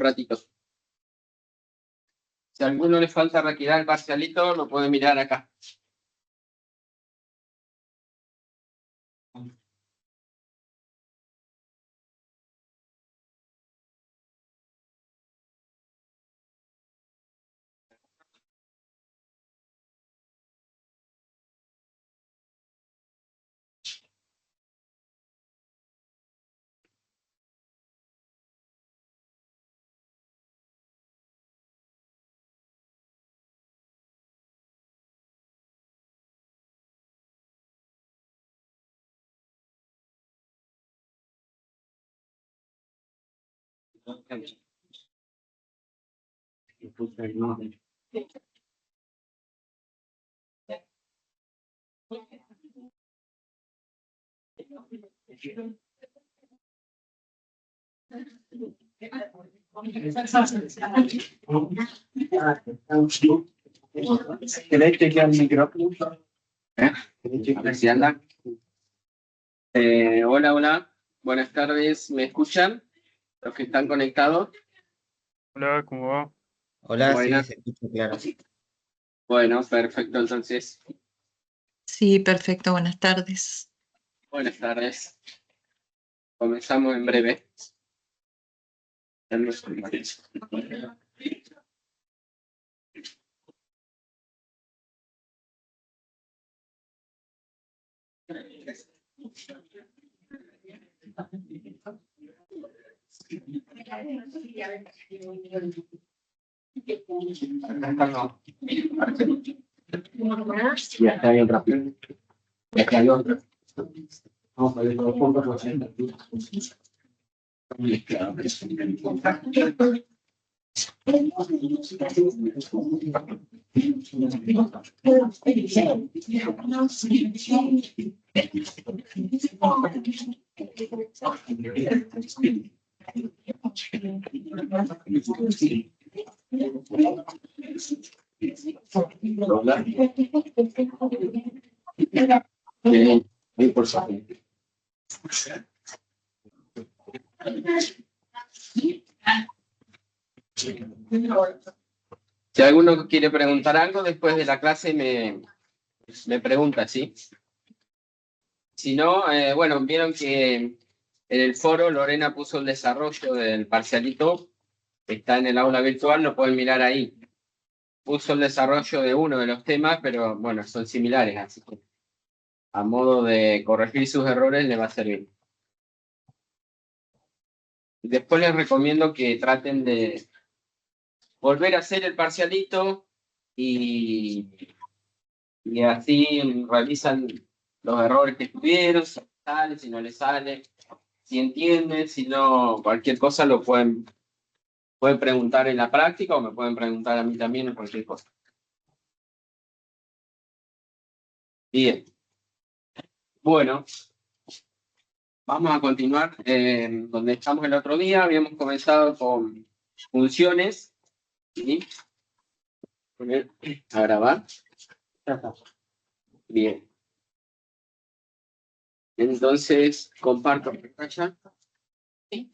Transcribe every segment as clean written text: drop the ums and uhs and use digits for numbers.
ratito. Si a alguno le falta retirar el parcialito, lo puede mirar acá. ¿Queréis chequear el micrófono? A ver si anda. Hola, hola. Buenas tardes. ¿Me escuchan? Los que están conectados. Hola, ¿cómo va? Hola, Buenas. sí, se escucha claro. Bueno, perfecto. Entonces, Sí, perfecto. Buenas tardes. buenas tardes. Comenzamos en breve. Ya está bien rápido. Ya está bien. Vamos a ver los puntos. Por favor. Si alguno quiere preguntar algo después de la clase, me pregunta, ¿sí? Si no, bueno, vieron que en el foro Lorena puso el desarrollo del parcialito, está en el aula virtual, lo pueden mirar ahí. Puso el desarrollo de uno de los temas, pero bueno, son similares, así que a modo de corregir sus errores le va a servir. Después les recomiendo que traten de volver a hacer el parcialito y así revisan los errores que tuvieron, si sale, si no les sale, si entienden, si no, cualquier cosa lo pueden preguntar en la práctica o me pueden preguntar a mí también en cualquier cosa. Bien. Bueno, vamos a continuar donde estamos el otro día. Habíamos comenzado con funciones. ¿Sí? A grabar. Bien. Entonces, comparto pantalla. ¿Sí?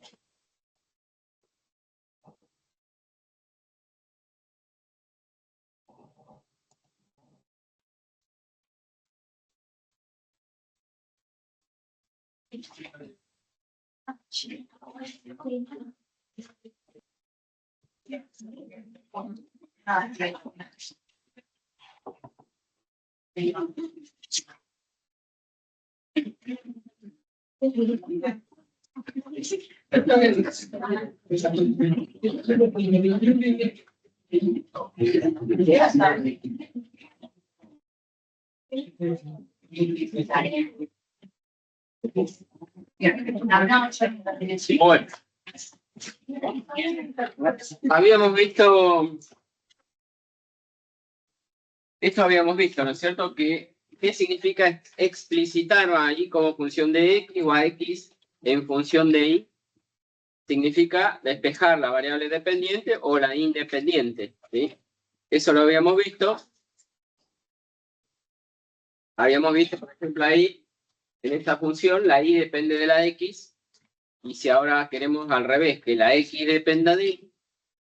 Bueno, habíamos visto, ¿no es cierto? ¿Qué significa explicitar a y como función de x o a x en función de y? Significa despejar la variable dependiente o la independiente, ¿sí? Eso lo habíamos visto. Habíamos visto, por ejemplo, ahí, en esta función, la y depende de la x. Y si ahora queremos al revés, que la x dependa de y,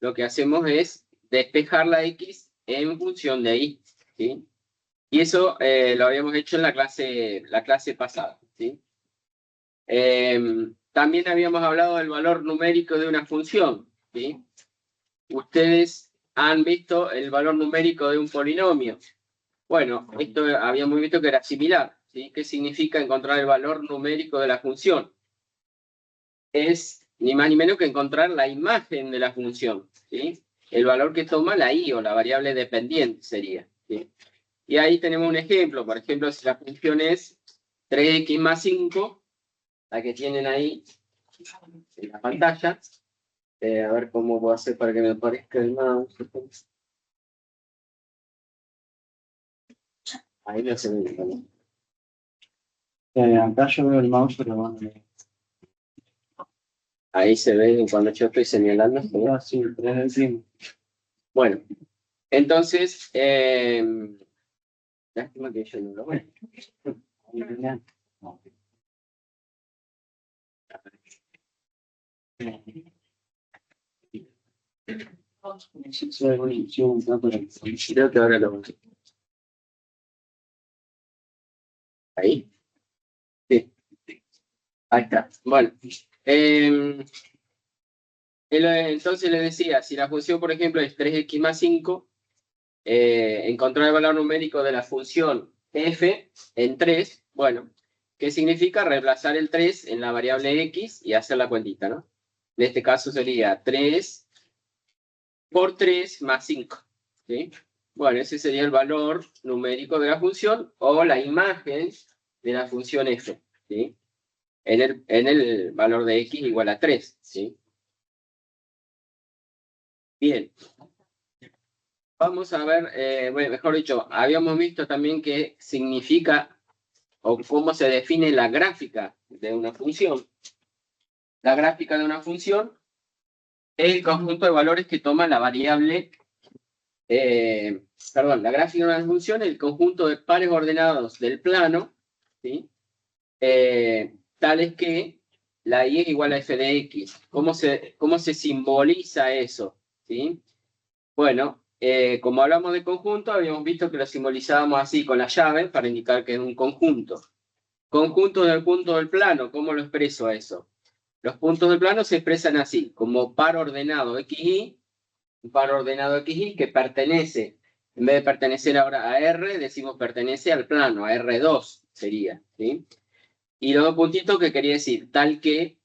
lo que hacemos es despejar la X en función de Y, ¿sí? Y eso lo habíamos hecho en la clase pasada, ¿sí? También habíamos hablado del valor numérico de una función, ¿sí? Ustedes han visto el valor numérico de un polinomio. Bueno, esto habíamos visto que era similar, ¿sí? ¿Qué significa encontrar el valor numérico de la función? Es ni más ni menos que encontrar la imagen de la función, ¿sí? El valor que toma la y o la variable dependiente sería, ¿sí? Y ahí tenemos un ejemplo. Por ejemplo, si la función es 3x más 5, la que tienen ahí en la pantalla. A ver cómo puedo hacer para que me aparezca el mouse. Ahí no se ve. Acá yo veo el mouse, pero bueno. Ahí se ve cuando yo estoy señalando. Ah, sí, 3 encima. Bueno, entonces, lástima que yo no lo veo. Creo que ahora lo veo. Ahí. Sí. Ahí está. Bueno. Entonces les decía, si la función, por ejemplo, es 3x más 5, encontrar el valor numérico de la función f en 3, bueno, ¿qué significa? Reemplazar el 3 en la variable x y hacer la cuentita, ¿no? En este caso sería 3 por 3 más 5, ¿sí? Bueno, ese sería el valor numérico de la función o la imagen de la función f, ¿sí? En el valor de x igual a 3, ¿sí? Bien. Vamos a ver, bueno, mejor dicho, habíamos visto también qué significa o cómo se define la gráfica de una función. La gráfica de una función es el conjunto de valores que toma la variable, la gráfica de una función es el conjunto de pares ordenados del plano, ¿sí? Tales que la y es igual a f de x. ¿Cómo se simboliza eso? ¿Sí? Bueno, como hablamos de conjunto, habíamos visto que lo simbolizábamos así con la llave para indicar que es un conjunto. Conjunto del punto del plano, ¿cómo lo expreso a eso? Los puntos del plano se expresan así, como par ordenado xy, un par ordenado xy que pertenece, en vez de pertenecer ahora a R, decimos pertenece al plano, a R2 sería, ¿sí? Y los dos puntitos que quería decir, tal que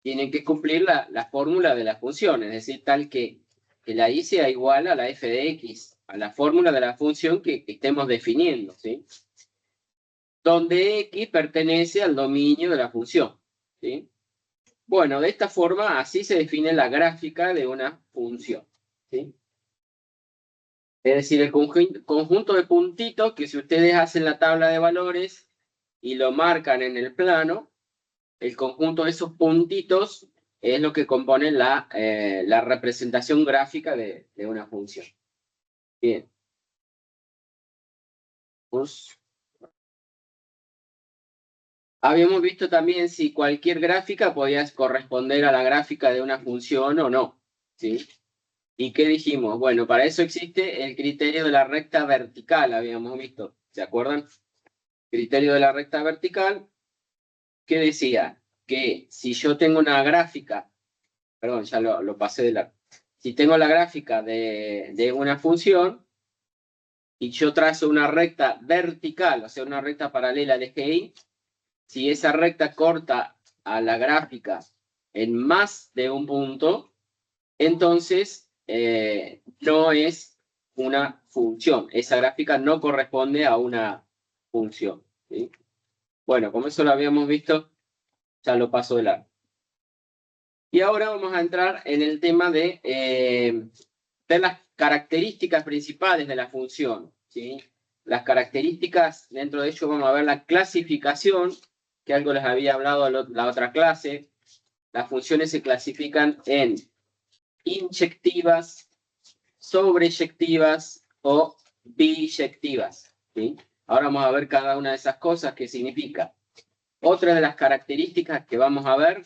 tienen que cumplir la fórmula de la función, es decir, tal que la y sea igual a la f de x, a la fórmula de la función que estemos definiendo, ¿sí? Donde x pertenece al dominio de la función, ¿sí? Bueno, de esta forma, así se define la gráfica de una función, ¿sí? Es decir, el conjunto de puntitos que si ustedes hacen la tabla de valores y lo marcan en el plano, el conjunto de esos puntitos es lo que compone la representación gráfica de una función. Bien. Pues, habíamos visto también si cualquier gráfica podía corresponder a la gráfica de una función o no, ¿sí? ¿Y qué dijimos? Bueno, para eso existe el criterio de la recta vertical, habíamos visto, ¿se acuerdan? Criterio de la recta vertical, que decía que si yo tengo una gráfica, perdón, ya lo pasé de la... Si tengo la gráfica de una función y yo trazo una recta vertical, o sea, una recta paralela al eje Y, si esa recta corta a la gráfica en más de un punto, entonces no es una función. Esa gráfica no corresponde a una función, ¿sí? Bueno, como eso lo habíamos visto, ya lo paso de largo. Y ahora vamos a entrar en el tema de ver las características principales de la función, ¿sí? Las características, dentro de ello vamos a ver la clasificación, que algo les había hablado la otra clase. Las funciones se clasifican en inyectivas, sobreyectivas o biyectivas, ¿sí? Ahora vamos a ver cada una de esas cosas, qué significa. Otra de las características que vamos a ver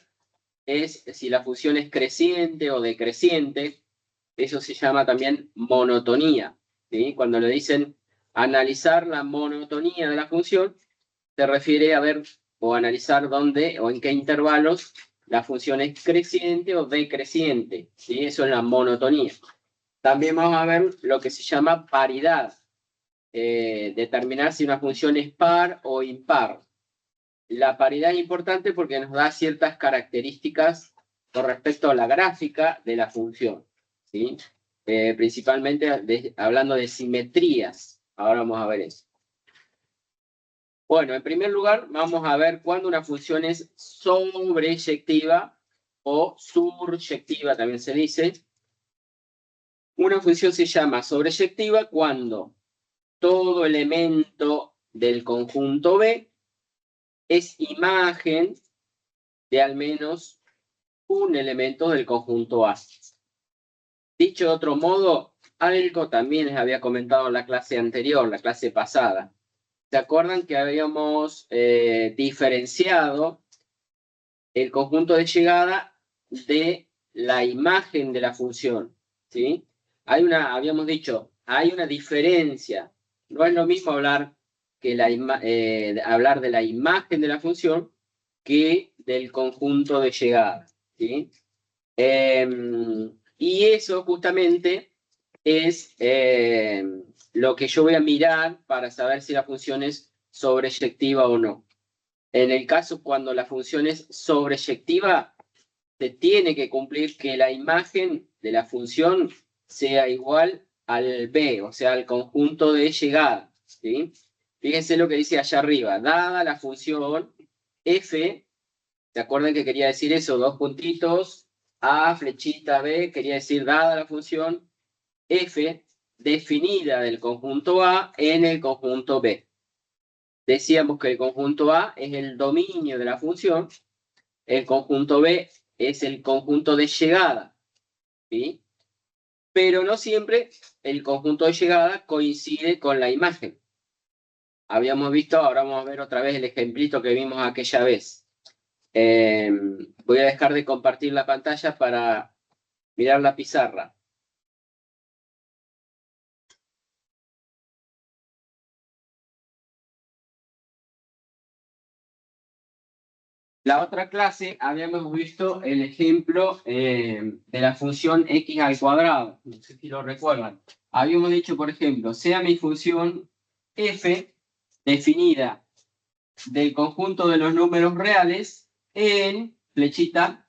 es si la función es creciente o decreciente. Eso se llama también monotonía, ¿sí? Cuando le dicen analizar la monotonía de la función, se refiere a ver o analizar dónde o en qué intervalos la función es creciente o decreciente, ¿sí? Eso es la monotonía. También vamos a ver lo que se llama paridad, determinar si una función es par o impar. La paridad es importante porque nos da ciertas características con respecto a la gráfica de la función, ¿sí? Principalmente hablando de simetrías. Ahora vamos a ver eso. Bueno, en primer lugar, vamos a ver cuándo una función es sobreyectiva o suryectiva, también se dice. Una función se llama sobreyectiva cuando todo elemento del conjunto B es imagen de al menos un elemento del conjunto A. Dicho de otro modo, algo también les había comentado en la clase anterior, la clase pasada. ¿Se acuerdan que habíamos diferenciado el conjunto de llegada de la imagen de la función? ¿Sí? Habíamos dicho, hay una diferencia. No es lo mismo hablar de la imagen de la función que del conjunto de llegada, ¿sí? Y eso justamente es lo que yo voy a mirar para saber si la función es sobreyectiva o no. En el caso cuando la función es sobreyectiva, se tiene que cumplir que la imagen de la función sea igual al B, o sea, al conjunto de llegada, ¿sí? Fíjense lo que dice allá arriba. Dada la función f, ¿se acuerdan que quería decir eso? Dos puntitos, A, flechita, B, quería decir dada la función f definida del conjunto A en el conjunto B. Decíamos que el conjunto A es el dominio de la función, el conjunto B es el conjunto de llegada, ¿sí? Pero no siempre el conjunto de llegada coincide con la imagen. Habíamos visto, ahora vamos a ver otra vez el ejemplito que vimos aquella vez. Voy a dejar de compartir la pantalla para mirar la pizarra. La otra clase habíamos visto el ejemplo de la función x al cuadrado. No sé si lo recuerdan. Habíamos dicho, por ejemplo, sea mi función f definida del conjunto de los números reales en, flechita,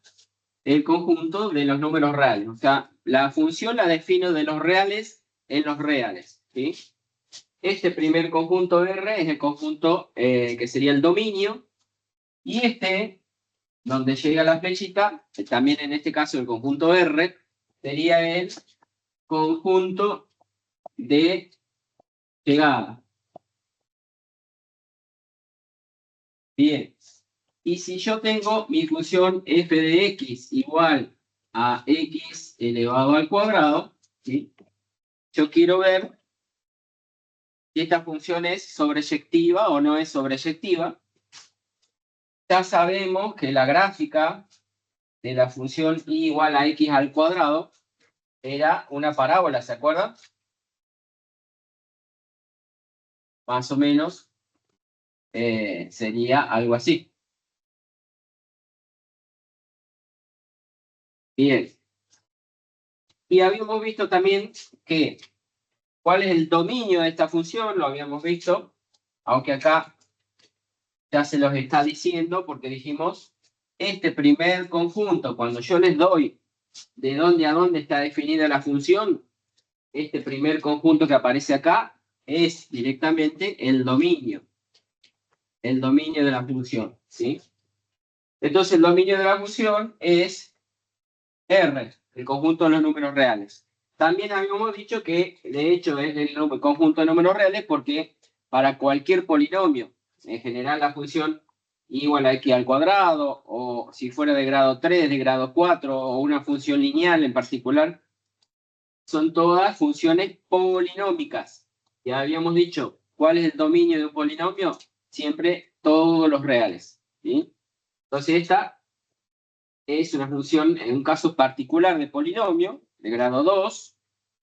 el conjunto de los números reales. O sea, la función la defino de los reales en los reales, ¿sí? Este primer conjunto R es el conjunto que sería el dominio. Y este, donde llega la flechita, también en este caso el conjunto R, sería el conjunto de llegada. Bien. Y si yo tengo mi función f de x igual a x elevado al cuadrado, ¿sí? Yo quiero ver si esta función es sobreyectiva o no es sobreyectiva. Ya sabemos que la gráfica de la función y igual a x al cuadrado era una parábola, ¿se acuerdan? Más o menos sería algo así. Bien. Y habíamos visto también que cuál es el dominio de esta función, lo habíamos visto, aunque acá ya se los está diciendo porque dijimos, este primer conjunto, cuando yo les doy de dónde a dónde está definida la función, este primer conjunto que aparece acá es directamente el dominio de la función, ¿sí? Entonces el dominio de la función es R, el conjunto de los números reales. También habíamos dicho que de hecho es el conjunto de números reales porque para cualquier polinomio, en general la función igual a x al cuadrado, o si fuera de grado 3, de grado 4, o una función lineal en particular, son todas funciones polinómicas. Ya habíamos dicho, ¿cuál es el dominio de un polinomio? Siempre todos los reales, ¿sí? Entonces esta es una función, en un caso particular de polinomio, de grado 2,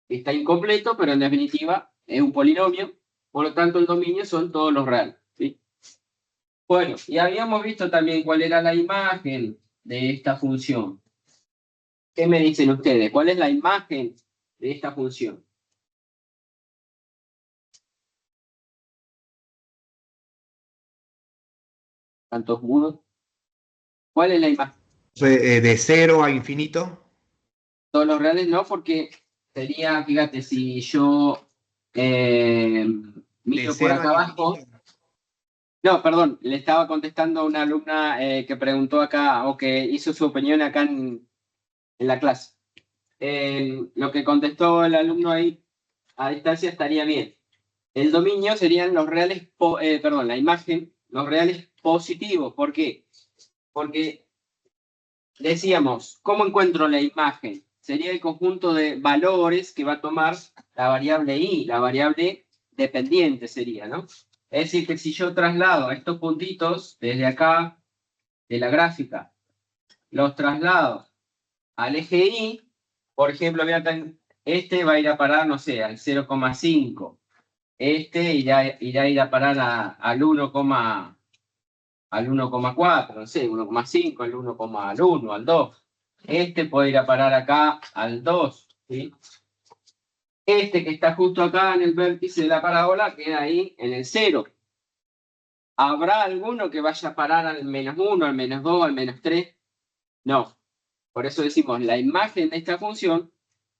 está incompleto, pero en definitiva es un polinomio, por lo tanto el dominio son todos los reales, ¿sí? Bueno, y habíamos visto también cuál era la imagen de esta función. ¿Qué me dicen ustedes? ¿Cuál es la imagen de esta función? ¿Tantos mudos? ¿Cuál es la imagen? De 0 a infinito. Todos los reales no, porque sería, fíjate, si yo De miro por 0 acá a abajo. infinito. No, perdón, le estaba contestando a una alumna que preguntó acá o que hizo su opinión acá en la clase. Lo que contestó el alumno ahí a distancia estaría bien. El dominio serían los reales, perdón, la imagen, los reales positivos. ¿Por qué? Porque decíamos, ¿cómo encuentro la imagen? Sería el conjunto de valores que va a tomar la variable i, la variable dependiente sería, ¿no? Es decir, que si yo traslado estos puntitos desde acá, de la gráfica, los traslado al eje y, por ejemplo, este va a ir a parar, no sé, al 0,5. Este irá a ir a parar al 1,4, no sé, 1,5, al 1,1, al 2. Este puede ir a parar acá al 2, ¿sí? Este que está justo acá en el vértice de la parábola queda ahí en el 0. ¿Habrá alguno que vaya a parar al -1, al -2, al -3? No. Por eso decimos, la imagen de esta función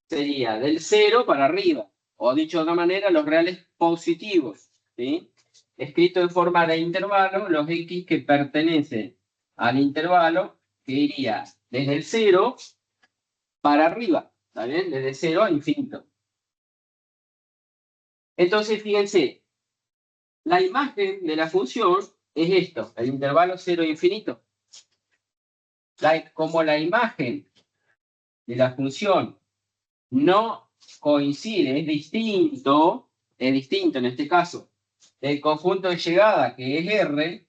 sería del 0 para arriba. O dicho de otra manera, los reales positivos, ¿sí? Escrito en forma de intervalo, los x que pertenecen al intervalo, que iría desde el 0 para arriba, ¿está bien? Desde 0 a infinito. Entonces, fíjense, la imagen de la función es esto, el intervalo 0 a infinito. Como la imagen de la función no coincide, es distinto en este caso, del conjunto de llegada que es R,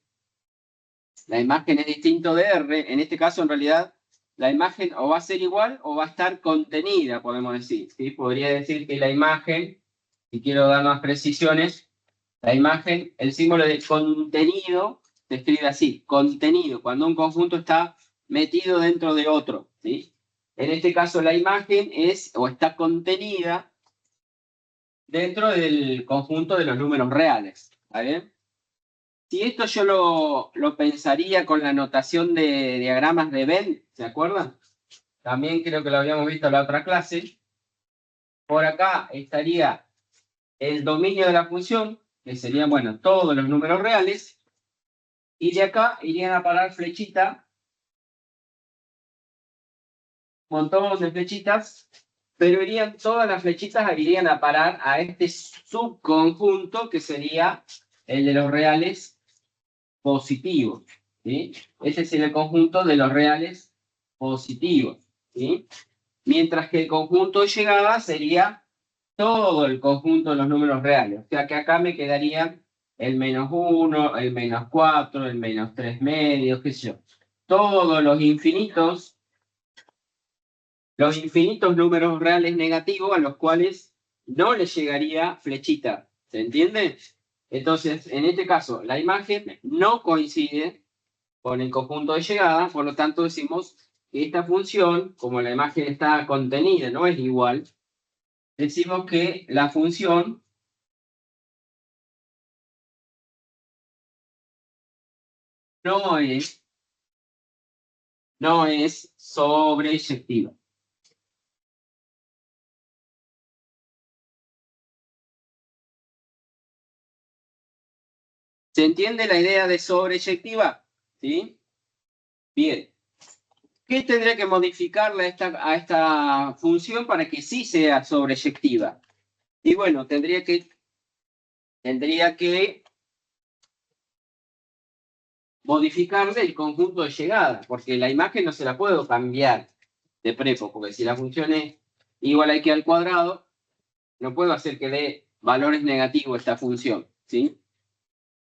la imagen es distinto de R, en este caso en realidad la imagen o va a ser igual o va a estar contenida, podemos decir, ¿sí? Podría decir que la imagen, si quiero dar más precisiones, la imagen, el símbolo de contenido se escribe así, contenido, cuando un conjunto está metido dentro de otro, ¿sí? En este caso la imagen es o está contenida dentro del conjunto de los números reales, ¿está bien? Si esto yo lo pensaría con la notación de diagramas de Venn, ¿se acuerdan? También creo que lo habíamos visto en la otra clase. Por acá estaría el dominio de la función, que serían, bueno, todos los números reales, y de acá irían a parar flechita, montón de flechitas, pero todas las flechitas irían a parar a este subconjunto que sería el de los reales positivos, ¿sí? Ese sería el conjunto de los reales positivos, ¿sí? Mientras que el conjunto de llegada sería todo el conjunto de los números reales. O sea que acá me quedaría el -1, el -4, el -3 medios, qué sé yo. Todos los infinitos números reales negativos a los cuales no le llegaría flechita. ¿Se entiende? Entonces, en este caso, la imagen no coincide con el conjunto de llegada, por lo tanto decimos que esta función, como la imagen está contenida, no es igual, decimos que la función no es sobreyectiva. ¿Se entiende la idea de sobreyectiva? ¿Sí? Bien. ¿Qué tendría que modificarle a esta función para que sí sea sobreyectiva? Y bueno, tendría que modificarle el conjunto de llegada, porque la imagen no se la puedo cambiar de prepo, porque si la función es igual a x al cuadrado, no puedo hacer que dé valores negativos esta función, ¿sí?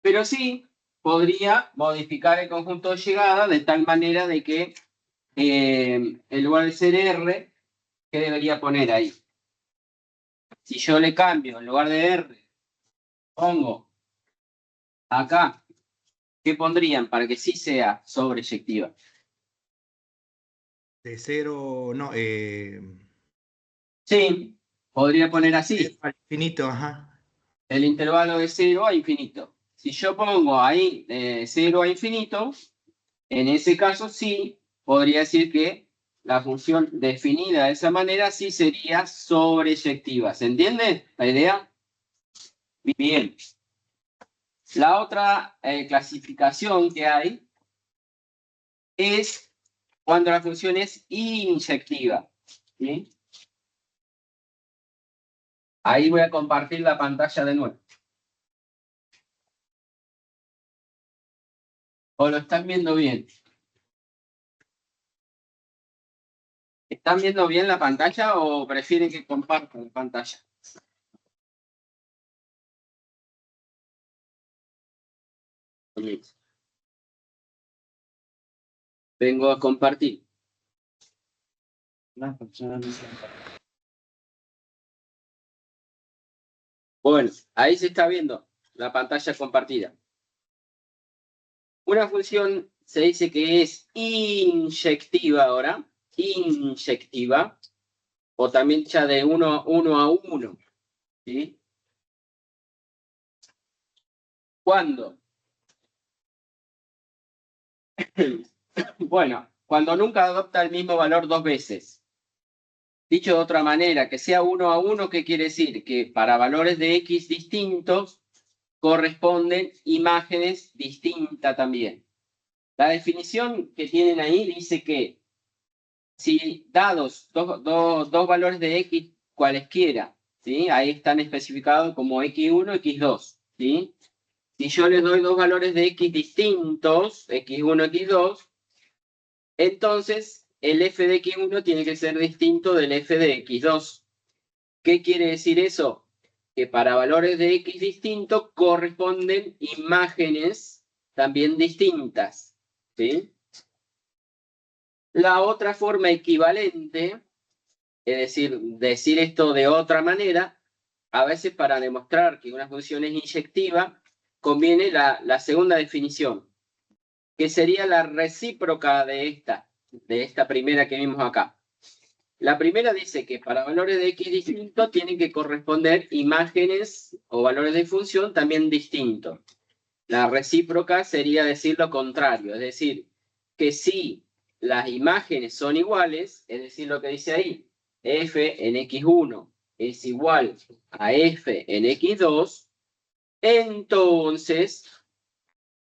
Pero sí podría modificar el conjunto de llegada de tal manera de que en lugar de ser R, ¿qué debería poner ahí? Si yo le cambio, en lugar de R, pongo acá, ¿qué pondrían para que sí sea sobreyectiva? De 0, no, Sí, podría poner así, al infinito, ajá. el intervalo de 0 a infinito. Si yo pongo ahí 0 a infinito, en ese caso sí, podría decir que la función definida de esa manera sí sería sobreyectiva. ¿Se entiende la idea? Bien. La otra clasificación que hay es cuando la función es inyectiva. ¿Sí? Ahí voy a compartir la pantalla de nuevo. ¿O lo están viendo bien? ¿Están viendo bien la pantalla o prefieren que comparta la pantalla? Vengo a compartir. Bueno, ahí se está viendo la pantalla compartida. Una función se dice que es inyectiva ahora, inyectiva, o también ya de 1 a 1. ¿Sí? ¿Cuándo? Bueno, cuando nunca adopta el mismo valor dos veces. Dicho de otra manera, que sea 1 a 1, ¿qué quiere decir? Que para valores de x distintos corresponden imágenes distintas también. La definición que tienen ahí dice que si dados dos valores de x cualesquiera, ¿sí? Ahí están especificados como x1, x2, ¿sí? Si yo les doy dos valores de x distintos, x1, x2, entonces el f de x1 tiene que ser distinto del f de x2. ¿Qué quiere decir eso? Que para valores de x distintos corresponden imágenes también distintas, ¿sí? La otra forma equivalente, es decir esto de otra manera, a veces para demostrar que una función es inyectiva, conviene la segunda definición, que sería la recíproca de esta primera que vimos acá. La primera dice que para valores de x distintos tienen que corresponder imágenes o valores de función también distintos. La recíproca sería decir lo contrario, es decir, que si las imágenes son iguales, es decir, lo que dice ahí, f en x1 es igual a f en x2, entonces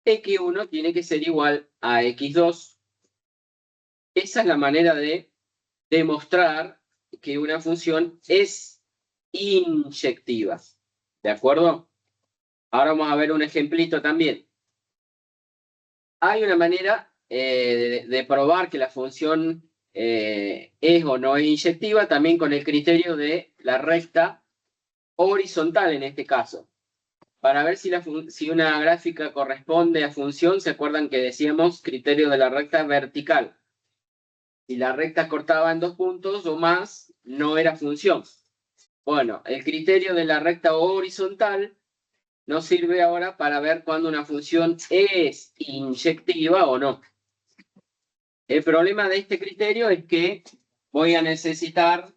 x1 tiene que ser igual a x2. Esa es la manera de demostrar que una función es inyectiva. ¿De acuerdo? Ahora vamos a ver un ejemplito también. Hay una manera de probar que la función es o no es inyectiva, también con el criterio de la recta horizontal en este caso. Para ver si una gráfica corresponde a función, ¿se acuerdan que decíamos criterio de la recta vertical? Si la recta cortaba en 2 puntos o más, no era función. Bueno, el criterio de la recta horizontal nos sirve ahora para ver cuándo una función es inyectiva o no. El problema de este criterio es que voy a necesitar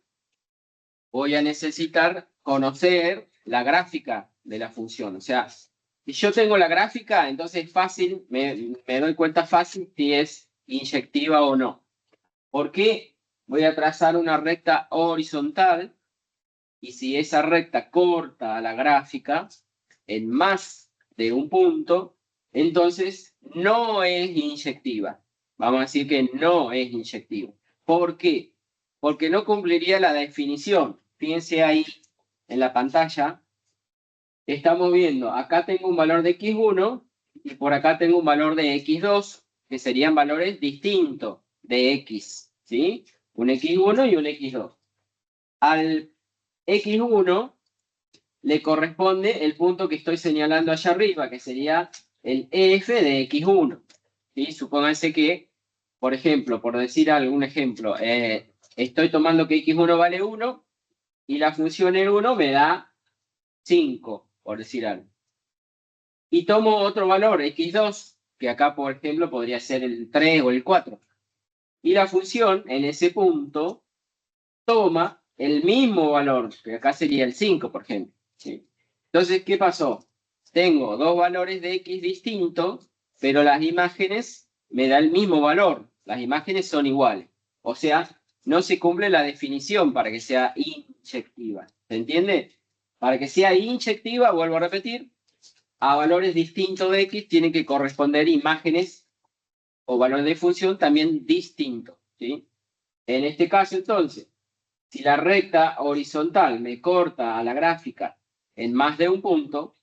conocer la gráfica de la función. O sea, si yo tengo la gráfica, entonces es fácil, me doy cuenta fácil si es inyectiva o no. ¿Por qué? Voy a trazar una recta horizontal y si esa recta corta a la gráfica en más de un punto, entonces no es inyectiva. Vamos a decir que no es inyectiva. ¿Por qué? Porque no cumpliría la definición. Fíjense ahí en la pantalla. Estamos viendo, acá tengo un valor de x1 y por acá tengo un valor de x2, que serían valores distintos de x, ¿sí? Un x1 y un x2. Al x1 le corresponde el punto que estoy señalando allá arriba, que sería el f de x1. ¿Sí? Supónganse que, por ejemplo, por decir algún ejemplo, estoy tomando que x1 vale 1 y la función en 1 me da 5, por decir algo. Y tomo otro valor, x2, que acá, por ejemplo, podría ser el 3 o el 4. Y la función en ese punto toma el mismo valor, que acá sería el 5, por ejemplo. ¿Sí? Entonces, ¿qué pasó? Tengo dos valores de x distintos, pero las imágenes me dan el mismo valor. Las imágenes son iguales. O sea, no se cumple la definición para que sea inyectiva. ¿Se entiende? Para que sea inyectiva, vuelvo a repetir, a valores distintos de x tienen que corresponder imágenes o valores de función también distintos. ¿Sí? En este caso, entonces, si la recta horizontal me corta a la gráfica en más de un punto,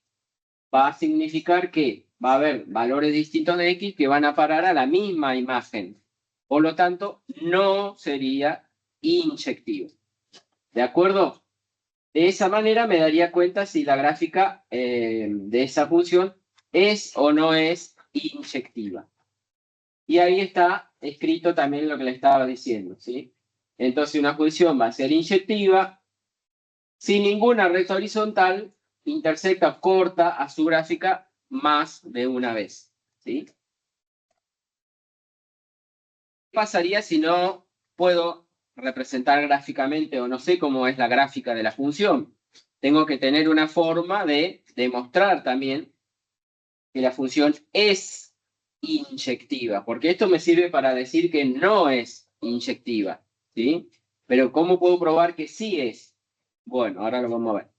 va a significar que va a haber valores distintos de x que van a parar a la misma imagen. Por lo tanto, no sería inyectivo. ¿De acuerdo? De esa manera me daría cuenta si la gráfica de esa función es o no es inyectiva. Y ahí está escrito también lo que le estaba diciendo, ¿sí? Entonces una función va a ser inyectiva si ninguna recta horizontal intersecta o corta a su gráfica más de una vez, ¿sí? ¿Qué pasaría si no puedo representar gráficamente o no sé cómo es la gráfica de la función? Tengo que tener una forma de demostrar también que la función es inyectiva, porque esto me sirve para decir que no es inyectiva, ¿sí? Pero ¿cómo puedo probar que sí es? Bueno, ahora lo vamos a ver.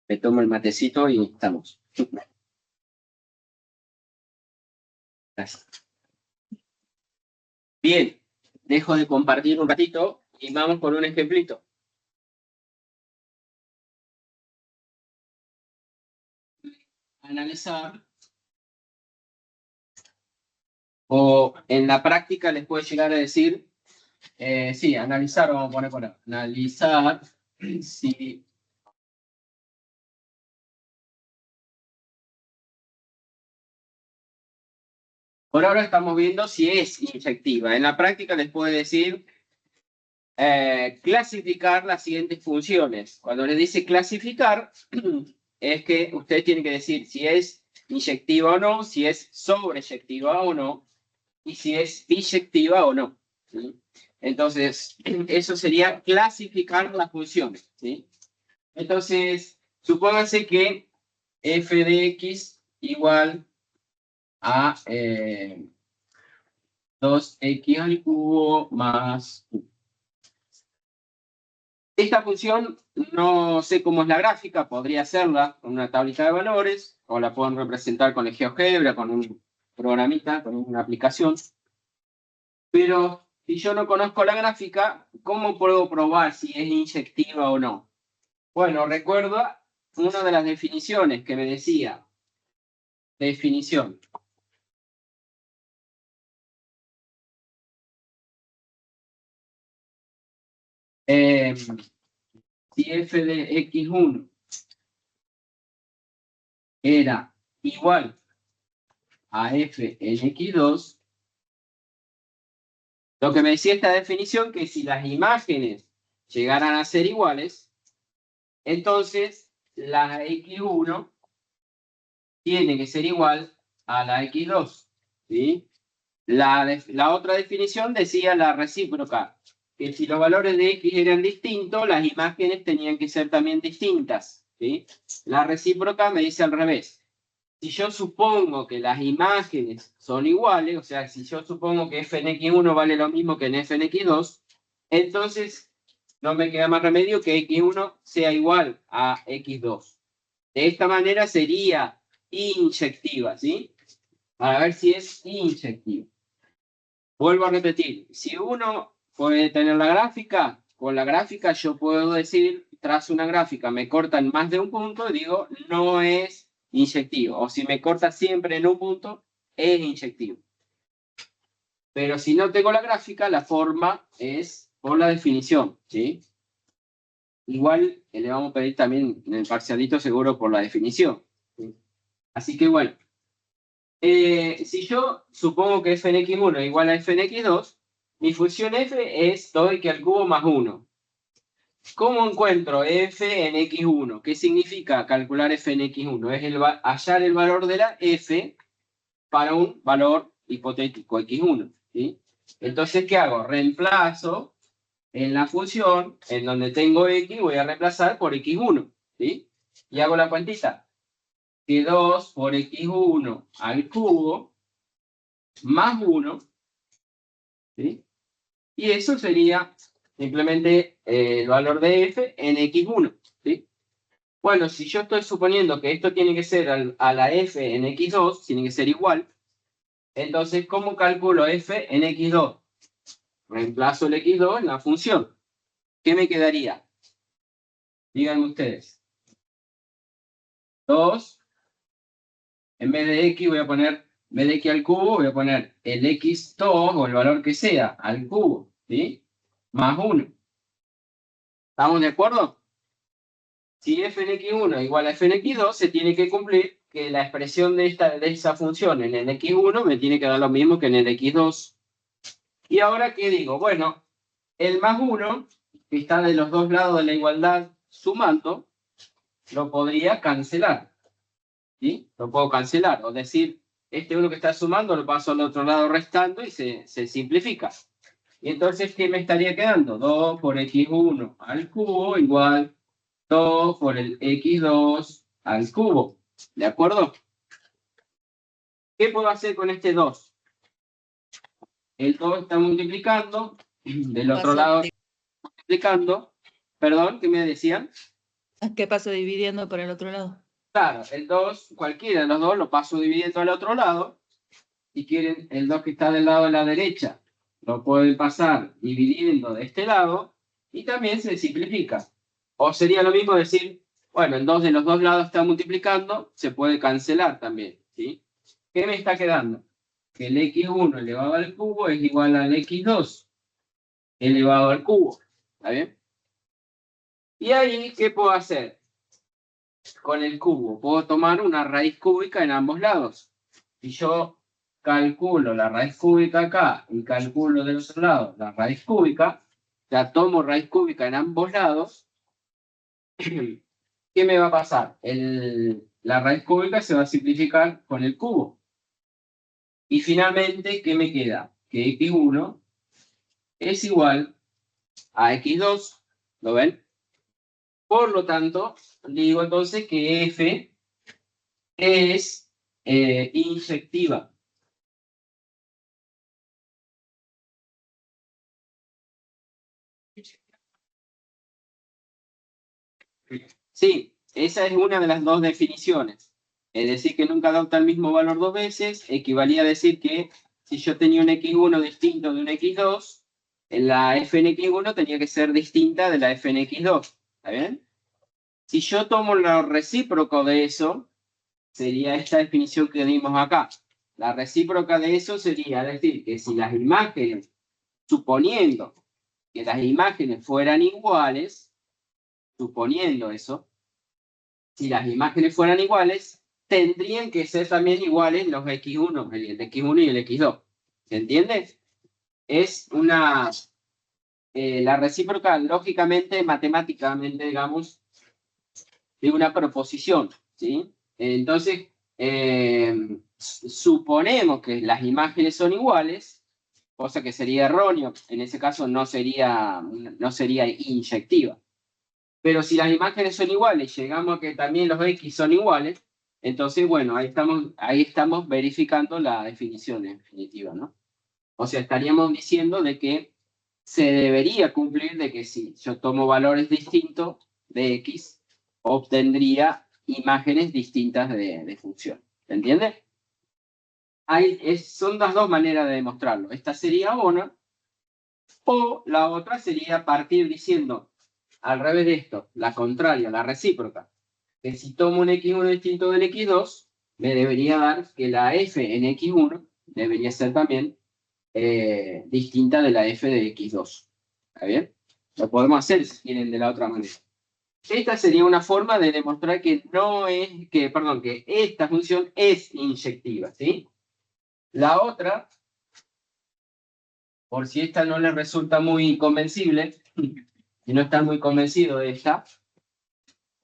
Me tomo el matecito y estamos. Gracias. Bien, dejo de compartir un ratito y vamos con un ejemplito. Analizar. O en la práctica les puede llegar a decir, sí, analizar, vamos a poner por ahí. Analizar si por ahora estamos viendo si es inyectiva. En la práctica les puede decir clasificar las siguientes funciones. Cuando les dice clasificar, es que usted tiene que decir si es inyectiva o no, si es sobreyectiva o no, y si es biyectiva o no. ¿Sí? Entonces, eso sería clasificar las funciones. ¿Sí? Entonces, supóngase que f de x igual a 2x al cubo más q. Esta función no sé cómo es la gráfica, podría hacerla con una tablita de valores, o la pueden representar con el GeoGebra, con un programita, con una aplicación. Pero si yo no conozco la gráfica, ¿cómo puedo probar si es inyectiva o no? Bueno, recuerda una de las definiciones que me decía. Definición. Si f de x1 era igual a f en x2, lo que me decía esta definición que si las imágenes llegaran a ser iguales, entonces la x1 tiene que ser igual a la x2. ¿Sí? La otra definición decía la recíproca, que si los valores de x eran distintos, las imágenes tenían que ser también distintas. ¿Sí? La recíproca me dice al revés. Si yo supongo que las imágenes son iguales, o sea, si yo supongo que f en x1 vale lo mismo que en f en x2, entonces no me queda más remedio que x1 sea igual a x2. De esta manera sería inyectiva, ¿sí? Para ver si es inyectiva. Vuelvo a repetir, si uno puede tener la gráfica, con la gráfica yo puedo decir, tras una gráfica me cortan más de un punto, digo, no es inyectivo. O si me corta siempre en un punto, es inyectivo. Pero si no tengo la gráfica, la forma es por la definición, ¿sí? Igual le vamos a pedir también en el parcialito seguro por la definición. ¿Sí? Así que bueno. Si yo supongo que f en x1 es igual a f en x2, mi función f es 2x al cubo más 1. ¿Cómo encuentro f en x1? ¿Qué significa calcular f en x1? Es hallar el valor de la f para un valor hipotético x1. ¿Sí? Entonces, ¿qué hago? Reemplazo en la función, en donde tengo x, voy a reemplazar por x1. ¿Sí? Y hago la cuentita. Que 2 por x1 al cubo más 1. ¿Sí? Y eso sería simplemente el valor de f en x1. ¿Sí? Bueno, si yo estoy suponiendo que esto tiene que ser a la f en x2, tiene que ser igual, entonces, ¿cómo calculo f en x2? Reemplazo el x2 en la función. ¿Qué me quedaría? Díganme ustedes. 2, en vez de x voy a poner, en vez de x al cubo, voy a poner el x2 o el valor que sea al cubo, ¿sí? Más 1. ¿Estamos de acuerdo? Si f en x1 igual a f en x2, se tiene que cumplir que la expresión de esa función en el x1 me tiene que dar lo mismo que en el x2. ¿Y ahora qué digo? Bueno, el más 1, que está de los dos lados de la igualdad sumando, lo podría cancelar. ¿Sí? Lo puedo cancelar. O decir, este 1 que está sumando lo paso al otro lado restando y se simplifica. Y entonces, ¿qué me estaría quedando? 2 por x1 al cubo igual 2 por el x2 al cubo. ¿De acuerdo? ¿Qué puedo hacer con este 2? El 2 está multiplicando, del otro lado multiplicando. Perdón, ¿qué me decían? ¿Qué paso dividiendo por el otro lado? Claro, el 2, cualquiera de los dos lo paso dividiendo al otro lado. Si quieren, el 2 que está del lado de la derecha lo pueden pasar dividiendo de este lado y también se simplifica. O sería lo mismo decir, bueno, el 2 de los dos lados está multiplicando, se puede cancelar también. ¿Sí? ¿Qué me está quedando? Que el x1 elevado al cubo es igual al x2 elevado al cubo. ¿Está bien? Y ahí, ¿qué puedo hacer? Con el cubo, puedo tomar una raíz cúbica en ambos lados. Si yo calculo la raíz cúbica acá y calculo del otro lado la raíz cúbica, ya tomo raíz cúbica en ambos lados, ¿qué me va a pasar? La raíz cúbica se va a simplificar con el cubo. Y finalmente, ¿qué me queda? Que x1 es igual a x2. ¿Lo ven? Por lo tanto, digo entonces que f es inyectiva. Sí, esa es una de las dos definiciones. Es decir, que nunca adopta el mismo valor dos veces, equivalía a decir que si yo tenía un x1 distinto de un x2, la f en x1 tenía que ser distinta de la f en x2. ¿Está bien? Si yo tomo lo recíproco de eso, sería esta definición que dimos acá. La recíproca de eso sería decir que si las imágenes, suponiendo que las imágenes fueran iguales, suponiendo eso, si las imágenes fueran iguales, tendrían que ser también iguales los x1, el x1 y el x2. ¿Se entiende? Es la recíproca, lógicamente, matemáticamente, digamos, de una proposición, ¿sí? Entonces, suponemos que las imágenes son iguales, cosa que sería erróneo, en ese caso no sería inyectiva. Pero si las imágenes son iguales, llegamos a que también los X son iguales, entonces, bueno, ahí estamos verificando la definición en definitiva, ¿no? O sea, estaríamos diciendo de que se debería cumplir de que si yo tomo valores distintos de X, obtendría imágenes distintas de función. ¿Se entiende? Son las dos maneras de demostrarlo. Esta sería una, o la otra sería partir diciendo, al revés de esto, la contraria, la recíproca, que si tomo un x1 distinto del x2, me debería dar que la f en x1 debería ser también distinta de la f de x2. ¿Está bien? Lo podemos hacer si quieren de la otra manera. Esta sería una forma de demostrar que que esta función es inyectiva, ¿sí? La otra por si esta no les resulta muy convencible, y no están muy convencidos de esta,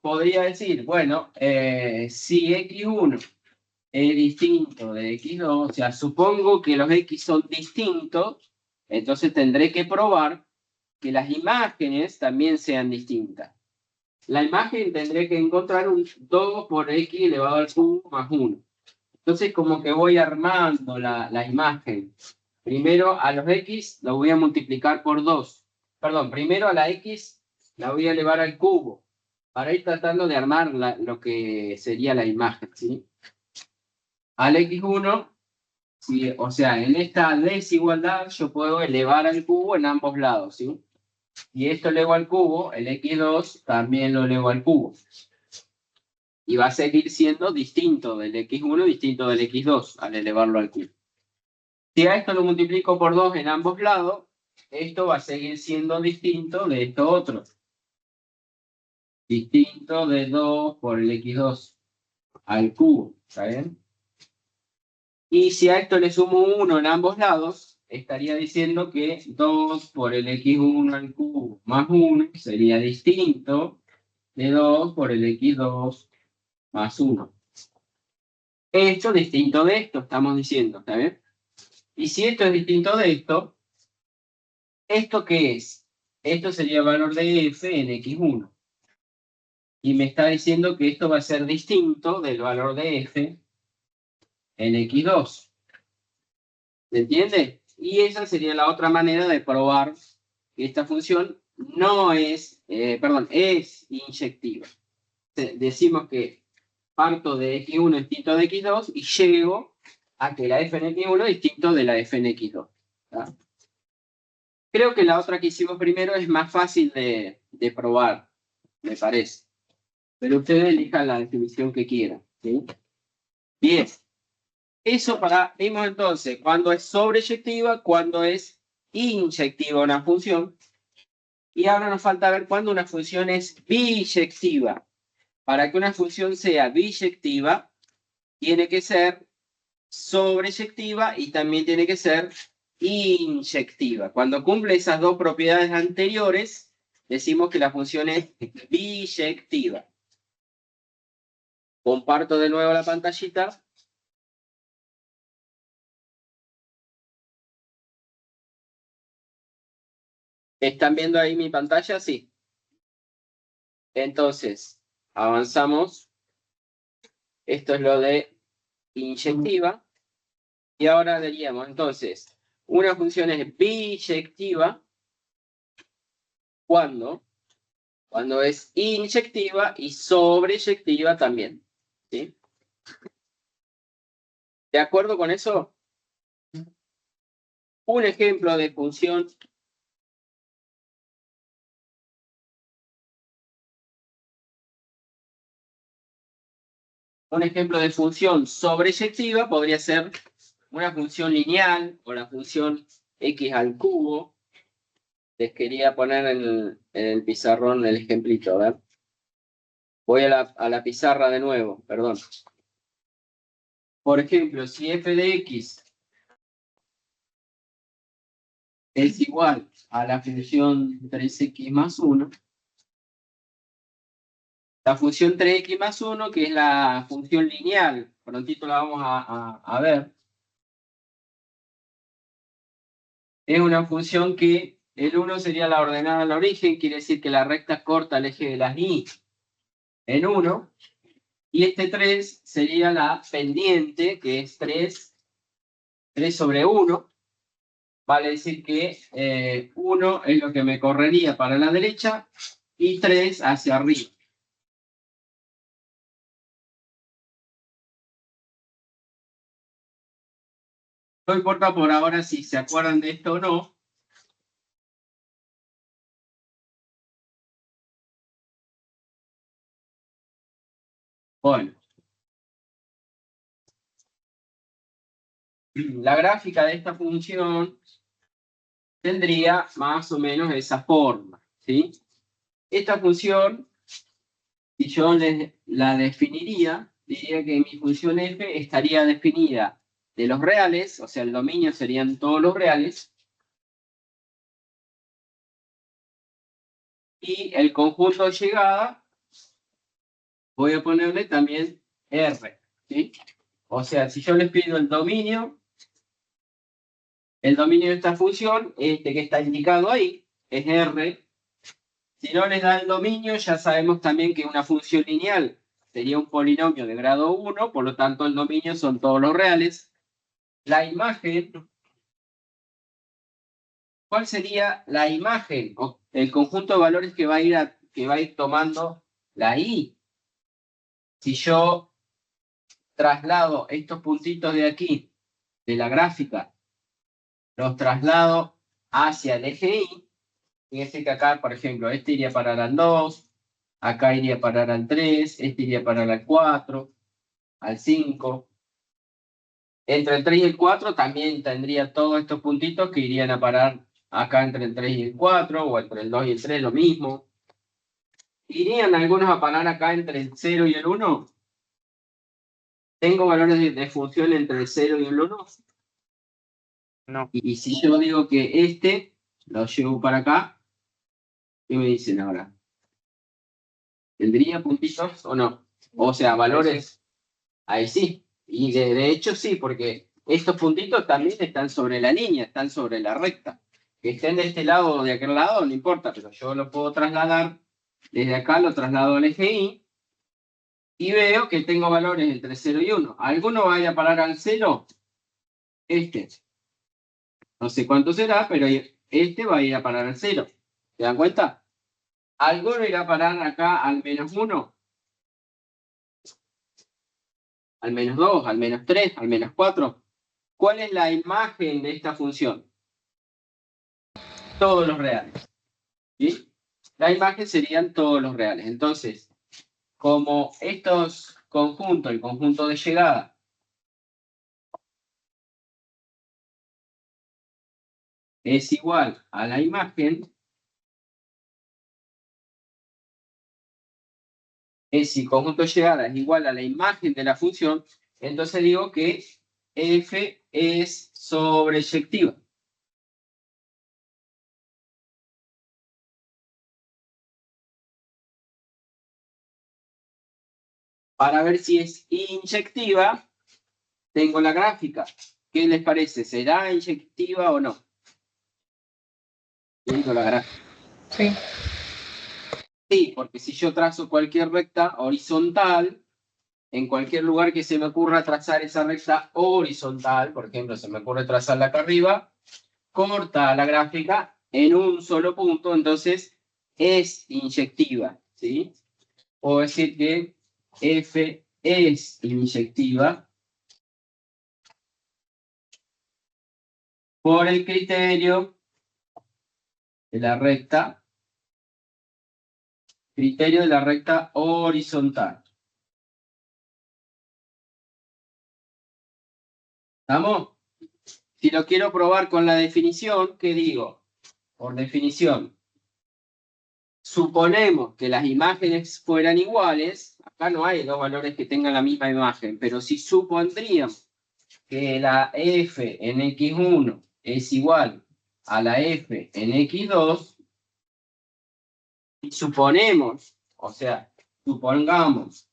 podría decir, bueno, si x1 es distinto de x2, o sea, supongo que los x son distintos, entonces tendré que probar que las imágenes también sean distintas. La imagen tendré que encontrar un 2 por x elevado al cubo más 1. Entonces, como que voy armando la imagen. Primero a los x lo voy a multiplicar por 2. Perdón, primero a la x la voy a elevar al cubo, para ir tratando de armar lo que sería la imagen, ¿sí? Al x1, sí, o sea, en esta desigualdad yo puedo elevar al cubo en ambos lados, ¿sí? Y esto elevo al cubo, el x2 también lo elevo al cubo. Y va a seguir siendo distinto del x1, distinto del x2, al elevarlo al cubo. Si a esto lo multiplico por 2 en ambos lados, esto va a seguir siendo distinto de esto otro. Distinto de 2 por el x2 al cubo, ¿está bien? Y si a esto le sumo 1 en ambos lados, estaría diciendo que 2 por el x1 al cubo más 1 sería distinto de 2 por el x2 más 1. Esto distinto de esto, estamos diciendo, ¿está bien? Y si esto es distinto de esto, ¿esto qué es? Esto sería el valor de f en x1. Y me está diciendo que esto va a ser distinto del valor de f en x2. ¿Se entiende? Y esa sería la otra manera de probar que esta función no es, es inyectiva. Decimos que parto de x1 distinto de x2 y llego a que la f en x1 es distinto de la f en x2. ¿Tá? Creo que la otra que hicimos primero es más fácil de probar, me parece. Pero ustedes elijan la definición que quieran, ¿sí? Bien. Eso vimos entonces cuando es sobreyectiva, cuando es inyectiva una función. Y ahora nos falta ver cuándo una función es biyectiva. Para que una función sea biyectiva, tiene que ser sobreyectiva y también tiene que ser inyectiva. Cuando cumple esas dos propiedades anteriores, decimos que la función es biyectiva. Comparto de nuevo la pantallita. ¿Están viendo ahí mi pantalla? Sí. Entonces, avanzamos. Esto es lo de inyectiva. Y ahora diríamos, entonces, una función es biyectiva cuando es inyectiva y sobreyectiva también. ¿Sí? ¿De acuerdo con eso? Un ejemplo de función sobreyectiva podría ser una función lineal o la función x al cubo. Les quería poner en el pizarrón el ejemplito, ¿verdad? Voy a la pizarra de nuevo, perdón. Por ejemplo, si f de x es igual a la función 3x más 1, la función 3x más 1, que es la función lineal, prontito la vamos a ver, es una función que el 1 sería la ordenada al origen, quiere decir que la recta corta el eje de las y en 1, y este 3 sería la pendiente, que es 3 sobre 1, vale decir que 1 es lo que me correría para la derecha y 3 hacia arriba. No importa por ahora si se acuerdan de esto o no. Bueno. La gráfica de esta función tendría más o menos esa forma, ¿sí? Esta función, si yo la definiría, diría que mi función f estaría definida de los reales, o sea, el dominio serían todos los reales, Y el conjunto de llegada, voy a ponerle también R, ¿sí? O sea, si yo les pido el dominio de esta función, este que está indicado ahí, es R. Si no les da el dominio, ya sabemos también que una función lineal sería un polinomio de grado 1, por lo tanto el dominio son todos los reales. La imagen, ¿cuál sería la imagen o el conjunto de valores que va a ir tomando la I? Si yo traslado estos puntitos de aquí, de la gráfica, los traslado hacia el eje Y, fíjense que acá, por ejemplo, este iría a parar al 2, acá iría a parar al 3, este iría a parar al 4, al 5. Entre el 3 y el 4 también tendría todos estos puntitos que irían a parar acá entre el 3 y el 4, o entre el 2 y el 3, lo mismo. ¿Irían algunos a parar acá entre el 0 y el 1? ¿Tengo valores de función entre el 0 y el 1? No. Y si yo digo que este lo llevo para acá, ¿qué me dicen ahora? ¿Tendría puntitos o no? O sea, valores. Ahí sí. Y de hecho sí, porque estos puntitos también están sobre la línea, están sobre la recta. Que estén de este lado o de aquel lado, no importa, pero yo lo puedo trasladar. Desde acá lo traslado al eje Y. Y veo que tengo valores entre 0 y 1. ¿Alguno va a ir a parar al 0? Este. No sé cuánto será, pero este va a ir a parar al 0. ¿Se dan cuenta? ¿Alguno irá a parar acá al menos 1? ¿Al menos 2? ¿Al menos 3? ¿Al menos 4? ¿Cuál es la imagen de esta función? Todos los reales. ¿Sí? La imagen serían todos los reales. Entonces, como estos conjuntos, el conjunto de llegada, es igual a la imagen, si el conjunto de llegada es igual a la imagen de la función, entonces digo que f es sobreyectiva. Para ver si es inyectiva, tengo la gráfica. ¿Qué les parece? ¿Será inyectiva o no? Tengo la gráfica. Sí. Sí, porque si yo trazo cualquier recta horizontal, en cualquier lugar que se me ocurra trazar esa recta horizontal, por ejemplo, se me ocurre trazarla acá arriba, corta la gráfica en un solo punto, entonces es inyectiva, ¿sí? Puedo decir que F es inyectiva por el criterio de la recta, horizontal. ¿Estamos? Si lo quiero probar con la definición, ¿qué digo? Por definición, suponemos que las imágenes fueran iguales, acá no hay dos valores que tengan la misma imagen, pero si supondríamos que la f en x1 es igual a la f en x2, y suponemos, o sea, supongamos,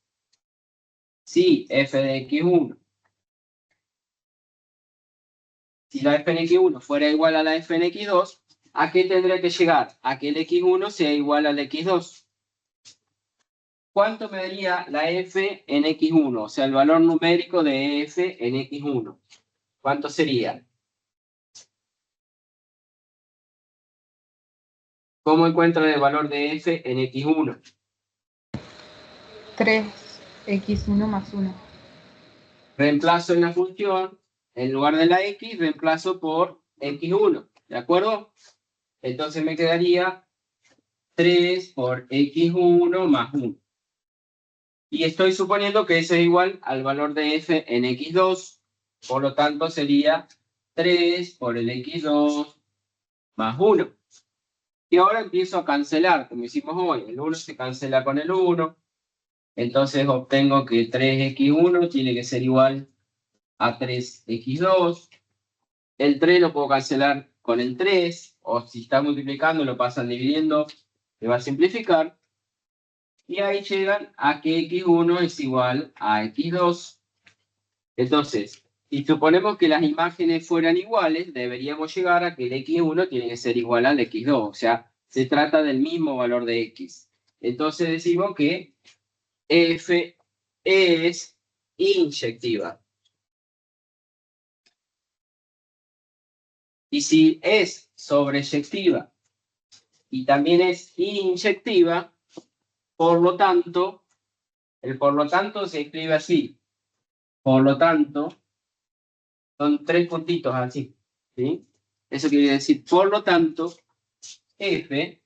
si f de x1, si la f en x1 fuera igual a la f en x2, ¿a qué tendría que llegar? A que el x1 sea igual al x2. ¿Cuánto me daría la f en x1? O sea, el valor numérico de f en x1. ¿Cuánto sería? ¿Cómo encuentran el valor de f en x1? 3x1 más 1. Reemplazo en la función, en lugar de la x, reemplazo por x1. ¿De acuerdo? Entonces me quedaría 3 por x1 más 1. Y estoy suponiendo que eso es igual al valor de f en x2. Por lo tanto, sería 3 por el x2 más 1. Y ahora empiezo a cancelar, como hicimos hoy. El 1 se cancela con el 1. Entonces obtengo que 3x1 tiene que ser igual a 3x2. El 3 lo puedo cancelar con el 3. O si está multiplicando, lo pasan dividiendo. Se va a simplificar. Y ahí llegan a que x1 es igual a x2. Entonces, si suponemos que las imágenes fueran iguales, deberíamos llegar a que el x1 tiene que ser igual al x2. O sea, se trata del mismo valor de x. Entonces decimos que f es inyectiva. Y si es sobreyectiva y también es inyectiva, por lo tanto, el por lo tanto se escribe así. Por lo tanto, son 3 puntitos así. ¿Sí? Eso quiere decir, por lo tanto, F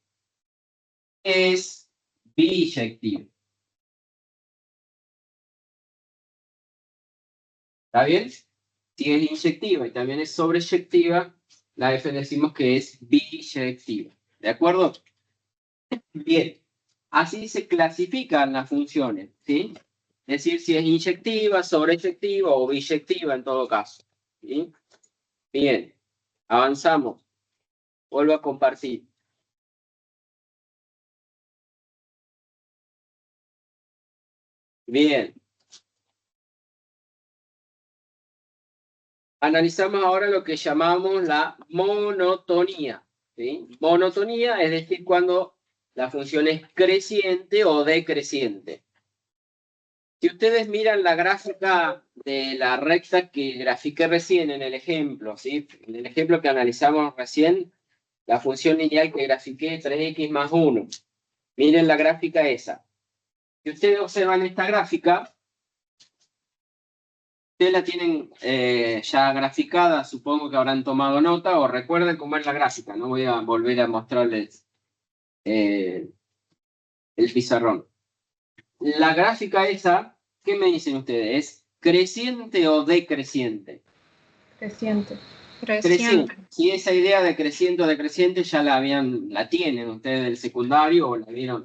es biyectiva. ¿Está bien? Si es inyectiva y también es sobreyectiva, la F decimos que es biyectiva. ¿De acuerdo? Bien. Así se clasifican las funciones, ¿sí? Es decir, si es inyectiva, sobreyectiva o biyectiva en todo caso. ¿Sí? Bien. Avanzamos. Vuelvo a compartir. Bien. Analizamos ahora lo que llamamos la monotonía. ¿Sí? Monotonía es decir, cuando la función es creciente o decreciente. Si ustedes miran la gráfica de la recta que grafiqué recién en el ejemplo, ¿sí? En el ejemplo que analizamos recién, la función lineal que grafiqué 3x más 1. Miren la gráfica esa. Si ustedes observan esta gráfica, ustedes la tienen ya graficada, supongo que habrán tomado nota o recuerden cómo es la gráfica. No voy a volver a mostrarles el pizarrón. La gráfica esa, ¿qué me dicen ustedes? ¿Es creciente o decreciente? Creciente. Creciente. Si esa idea de creciente o decreciente ya la tienen ustedes del secundario o la vieron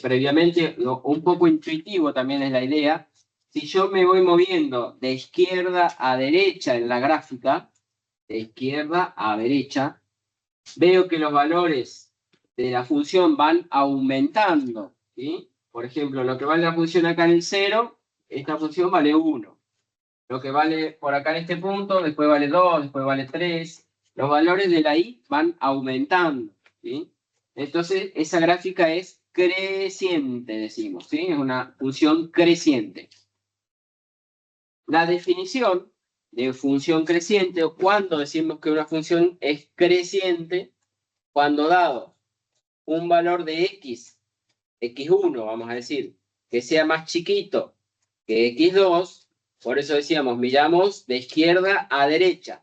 previamente, un poco intuitivo también es la idea. Si yo me voy moviendo de izquierda a derecha en la gráfica, de izquierda a derecha, veo que los valores de la función van aumentando, ¿sí? Por ejemplo, lo que vale la función acá en el 0, esta función vale 1. Lo que vale por acá en este punto, después vale 2, después vale 3. Los valores de la y van aumentando, ¿sí? Entonces, esa gráfica es creciente, decimos, ¿sí? Es una función creciente. La definición de función creciente, o cuando decimos que una función es creciente, cuando dado un valor de x, x1, vamos a decir, que sea más chiquito que x2, por eso decíamos, miramos de izquierda a derecha.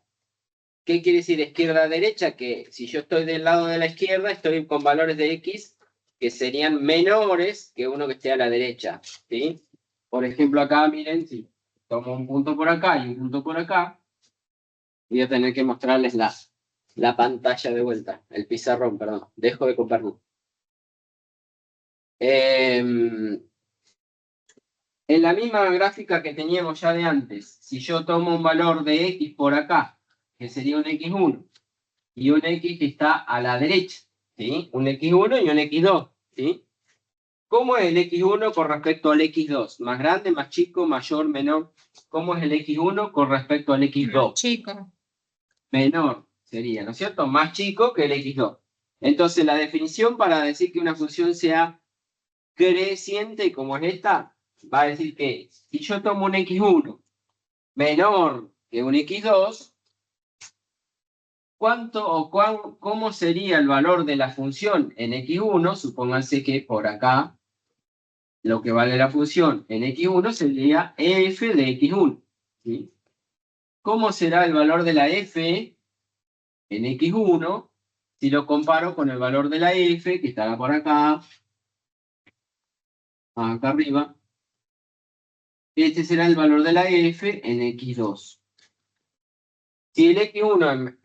¿Qué quiere decir izquierda a derecha? Que si yo estoy del lado de la izquierda, estoy con valores de x que serían menores que uno que esté a la derecha, ¿sí? Por ejemplo, acá, miren, si tomo un punto por acá y un punto por acá, voy a tener que mostrarles la pantalla de vuelta, el pizarrón, perdón. Dejo de compartir. En la misma gráfica que teníamos ya de antes, si yo tomo un valor de x por acá, que sería un x1, y un x que está a la derecha, ¿sí? Un x1 y un x2, ¿sí? ¿Cómo es el x1 con respecto al x2? ¿Más grande, más chico, mayor, menor? ¿Cómo es el x1 con respecto al x2? Chico. Menor sería, ¿no es cierto? Más chico que el x2. Entonces, la definición para decir que una función sea creciente como es esta, va a decir que si yo tomo un x1 menor que un x2, ¿cuánto o cómo sería el valor de la función en x1? Supónganse que por acá lo que vale la función en x1 sería f de x1. ¿Sí? ¿Cómo será el valor de la f en x1 si lo comparo con el valor de la f que estará por acá arriba? Este será el valor de la f en x2. Si el x1,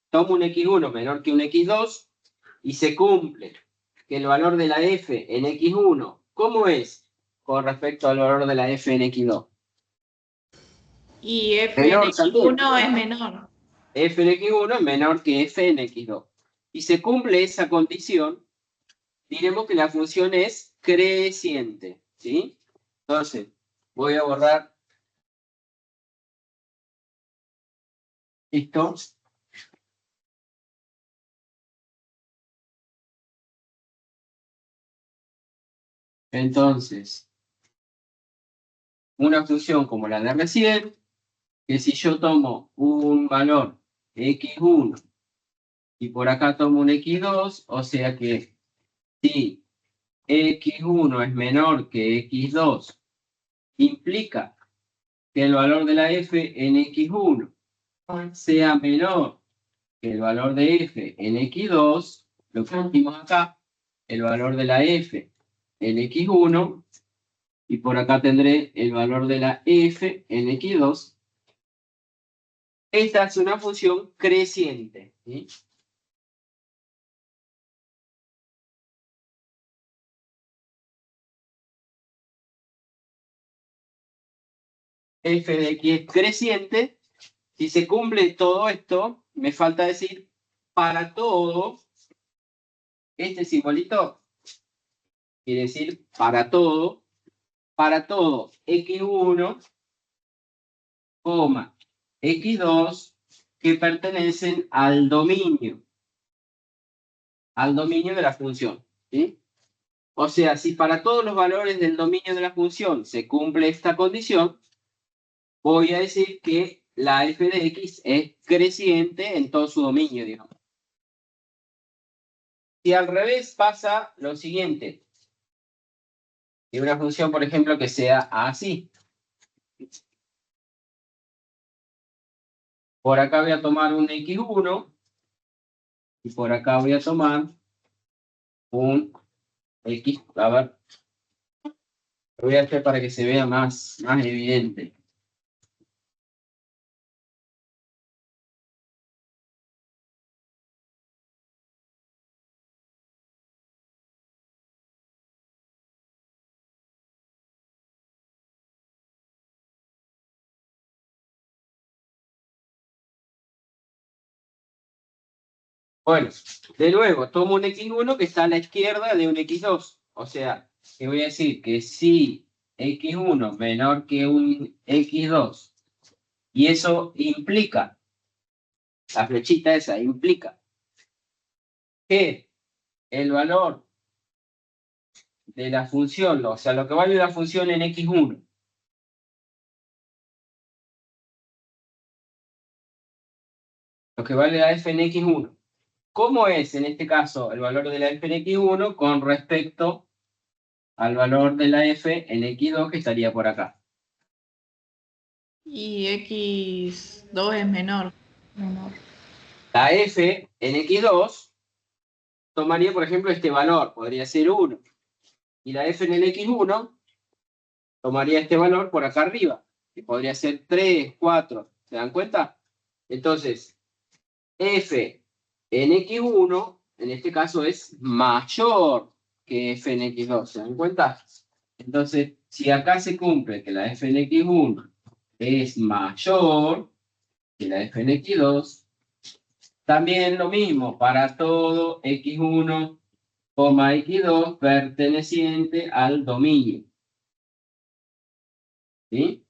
tomo un x1 menor que un x2 y se cumple que el valor de la f en x1, ¿cómo es con respecto al valor de la f en x2? Y f Menor en también, x1 es menor. f en x1 es menor que f en x2. y se cumple esa condición, diremos que la función es creciente, ¿sí? Entonces, voy a borrar esto. Entonces, una función como la de recién, que si yo tomo un valor x1 y por acá tomo un x2, o sea que si x1 es menor que x2, implica que el valor de la f en x1 sea menor que el valor de f en x2, lo que dijimos acá, el valor de la f en x1, y por acá tendré el valor de la f en x2. Esta es una función creciente, ¿sí? F de x es creciente. Si se cumple todo esto, me falta decir para todo, este simbolito quiere decir para todo x1, x2 que pertenecen al dominio de la función, ¿sí? O sea, si para todos los valores del dominio de la función se cumple esta condición, voy a decir que la f de x es creciente en todo su dominio, digamos. Si al revés pasa lo siguiente, y una función, por ejemplo, que sea así. Por acá voy a tomar un x1 y por acá voy a tomar un x. A ver, lo voy a hacer para que se vea más evidente. Bueno, de nuevo, tomo un x1 que está a la izquierda de un x2. O sea, que voy a decir que si x1 menor que un x2, y eso implica, la flechita esa implica, que el valor de la función, o sea, lo que vale la función en x1, lo que vale la f en x1, ¿cómo es en este caso el valor de la f en x1 con respecto al valor de la f en x2 que estaría por acá? Y x2 es menor. Menor. La f en x2 tomaría, por ejemplo, este valor, podría ser 1. Y la f en el x1 tomaría este valor por acá arriba, que podría ser 3, 4. ¿Se dan cuenta? Entonces, f en x1, en este caso, es mayor que f en x2. ¿Se dan cuenta? Entonces, si acá se cumple que la f en x1 es mayor que la f en x2, también lo mismo para todo x1, x2 perteneciente al dominio. ¿Sí?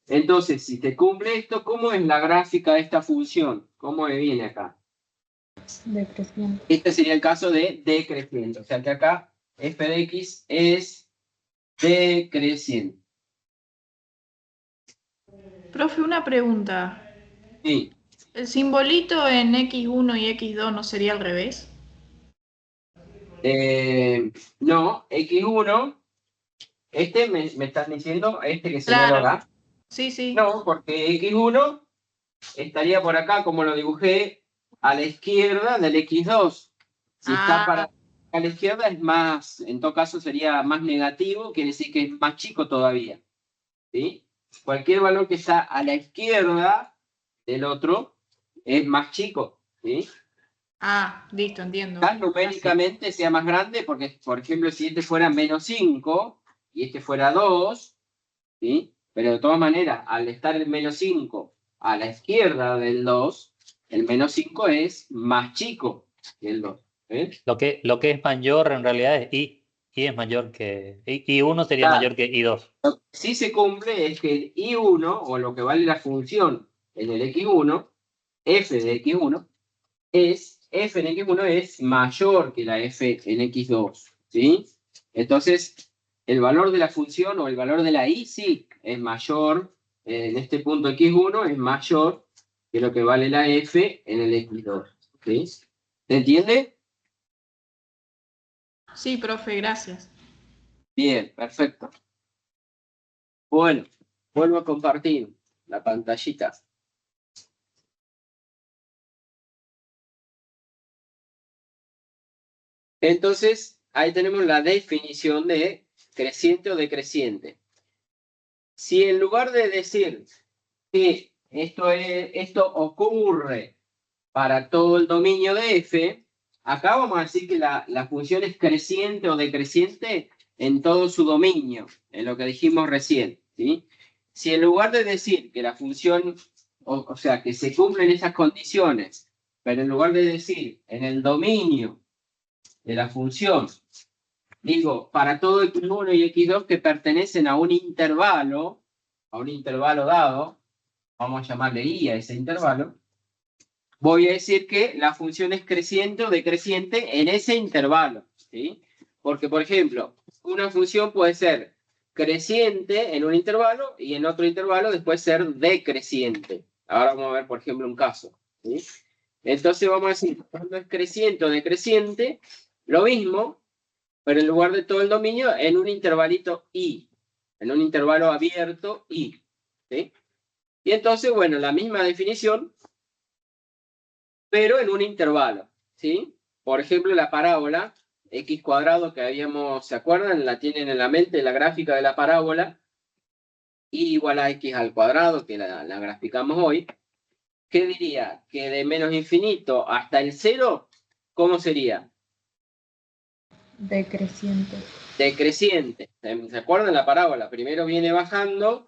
Entonces, si te cumple esto, ¿cómo es la gráfica de esta función? ¿Cómo me viene acá? Decreciente. Este sería el caso de decreciente. O sea que acá f de x es decreciente. Profe, una pregunta. Sí. ¿El simbolito en x1 y x2 no sería al revés? No, x1, este me están diciendo, este que señalo Claro. acá. Sí, sí. No, porque x1 estaría por acá, como lo dibujé, a la izquierda del x2. Si está para a la izquierda es más, en todo caso sería más negativo, quiere decir que es más chico todavía. ¿Sí? Cualquier valor que está a la izquierda del otro es más chico. ¿Sí? Listo, entiendo. Acá numéricamente sea más grande, porque, por ejemplo, si este fuera menos 5 y este fuera 2, ¿sí? Pero de todas maneras, al estar el menos 5 a la izquierda del 2, el menos 5 es más chico. que el 2. ¿Eh? Lo que es mayor en realidad es I. I es mayor que... I1 sería Claro. mayor que I2. Lo que sí se cumple es que el I1, o lo que vale la función en el X1, f de X1, f en X1 es mayor que la f en X2, ¿sí? Entonces, el valor de la función o el valor de la y sí es mayor, en este punto X1 es mayor que lo que vale la f en el X2, ¿sí? ¿Se entiende? Sí, profe, gracias. Bien, perfecto. Bueno, vuelvo a compartir la pantallita. Entonces, ahí tenemos la definición de creciente o decreciente. Si en lugar de decir que esto ocurre para todo el dominio de f, acá vamos a decir que la función es creciente o decreciente en todo su dominio, en lo que dijimos recién, ¿sí? Si en lugar de decir que la función, o sea, que se cumplen esas condiciones, pero en lugar de decir en el dominio de la función, digo, para todo x1 y x2 que pertenecen a un intervalo dado, vamos a llamarle i a ese intervalo, voy a decir que la función es creciente o decreciente en ese intervalo, ¿sí? Porque, por ejemplo, una función puede ser creciente en un intervalo y en otro intervalo después ser decreciente. Ahora vamos a ver, por ejemplo, un caso, ¿sí? Entonces vamos a decir, cuando es creciente o decreciente, lo mismo, pero en lugar de todo el dominio, en un intervalito i, en un intervalo abierto i, ¿sí? Y entonces, bueno, la misma definición, pero en un intervalo, ¿sí? Por ejemplo, la parábola x cuadrado que habíamos, ¿se acuerdan? La tienen en la mente, la gráfica de la parábola, y igual a x al cuadrado, que la graficamos hoy. ¿Qué diría? Que de menos infinito hasta el 0, ¿cómo sería? Decreciente. Decreciente. ¿Se acuerdan la parábola? Primero viene bajando,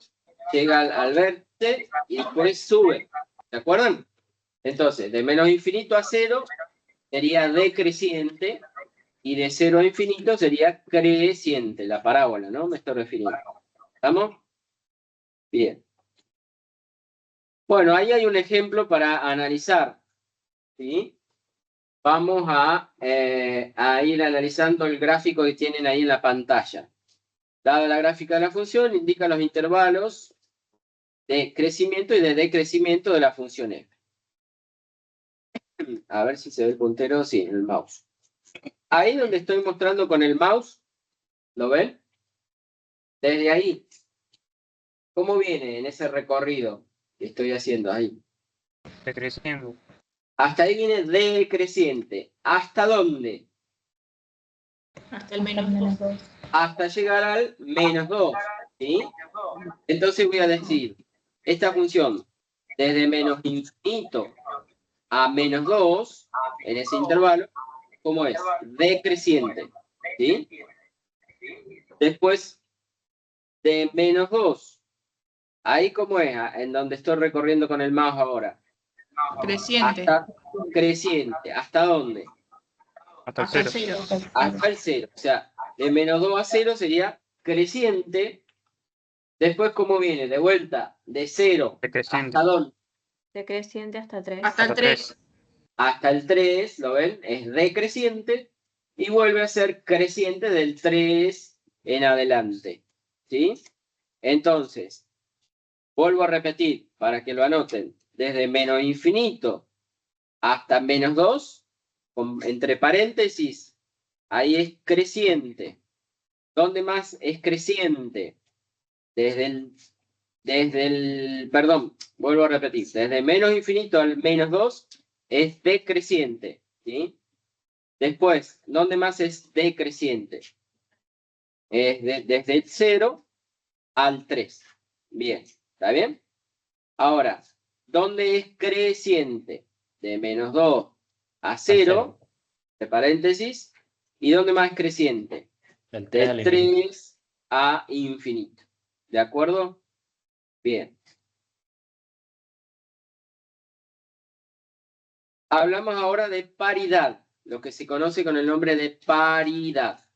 llega al vértice y después sube. ¿Se acuerdan? Entonces, de menos infinito a 0 sería decreciente y de 0 a infinito sería creciente, la parábola, ¿no? Me estoy refiriendo. ¿Estamos? Bien. Bueno, ahí hay un ejemplo para analizar, ¿sí? Vamos a ir analizando el gráfico que tienen ahí en la pantalla. Dada la gráfica de la función, indica los intervalos de crecimiento y de decrecimiento de la función f. A ver si se ve el puntero, sí, el mouse. Ahí donde estoy mostrando con el mouse, ¿lo ven? Desde ahí, ¿cómo viene en ese recorrido que estoy haciendo ahí? Decreciendo. Hasta ahí viene decreciente. ¿Hasta dónde? Hasta el Hasta menos el 2. menos 2. Hasta llegar al menos 2, ¿sí? Entonces voy a decir, esta función, desde menos infinito a menos 2, en ese intervalo, ¿cómo es? Decreciente, ¿sí? Después, de menos 2, ahí ¿cómo es? En donde estoy recorriendo con el mouse ahora. Creciente. Hasta creciente. ¿Hasta dónde? Hasta el Hasta el 0. 0. Hasta el 0. O sea, de menos 2 a 0 sería creciente. Después, ¿cómo viene? De vuelta, de 0. Decreciente. ¿Hasta dónde? Decreciente hasta 3. Hasta el Hasta 3. Hasta el 3, ¿lo ven? Es decreciente y vuelve a ser creciente del 3 en adelante, ¿sí? Entonces, vuelvo a repetir para que lo anoten. Desde menos infinito hasta menos 2, entre paréntesis, ahí es creciente. ¿Dónde más es creciente? Perdón, vuelvo a repetir, desde menos infinito al menos 2 es decreciente, ¿sí? Después, ¿dónde más es decreciente? Desde el 0 al 3. Bien, ¿está bien? Ahora, ¿dónde es creciente? De menos 2 a 0, de paréntesis, ¿y dónde más es creciente? Del 3 al De infinito. 3 a infinito. ¿De acuerdo? Bien. Hablamos ahora de paridad. lo que se conoce con el nombre de paridad.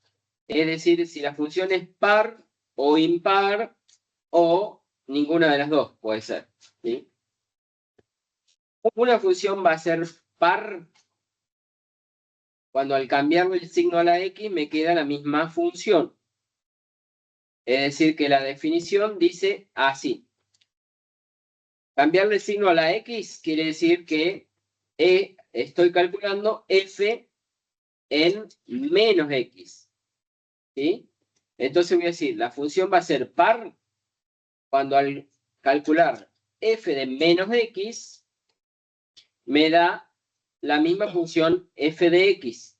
Es decir, si la función es par o impar o ninguna de las dos puede ser, ¿sí? Una función va a ser par cuando al cambiarle el signo a la x me queda la misma función. Es decir, que la definición dice así. Cambiarle el signo a la x quiere decir que estoy calculando f en menos x. ¿Sí? Entonces voy a decir, la función va a ser par cuando al calcular f de menos x me da la misma función f de x.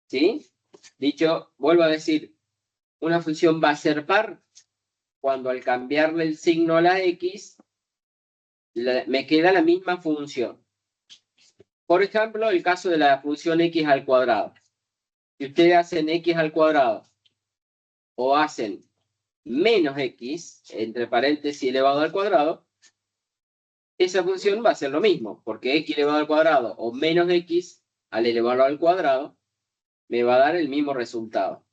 ¿Sí? Dicho, vuelvo a decir, una función va a ser par cuando al cambiarle el signo a la x me queda la misma función. Por ejemplo, el caso de la función x al cuadrado. Si ustedes hacen x al cuadrado o hacen menos x, entre paréntesis elevado al cuadrado, esa función va a ser lo mismo, porque x elevado al cuadrado o menos x al elevarlo al cuadrado me va a dar el mismo resultado.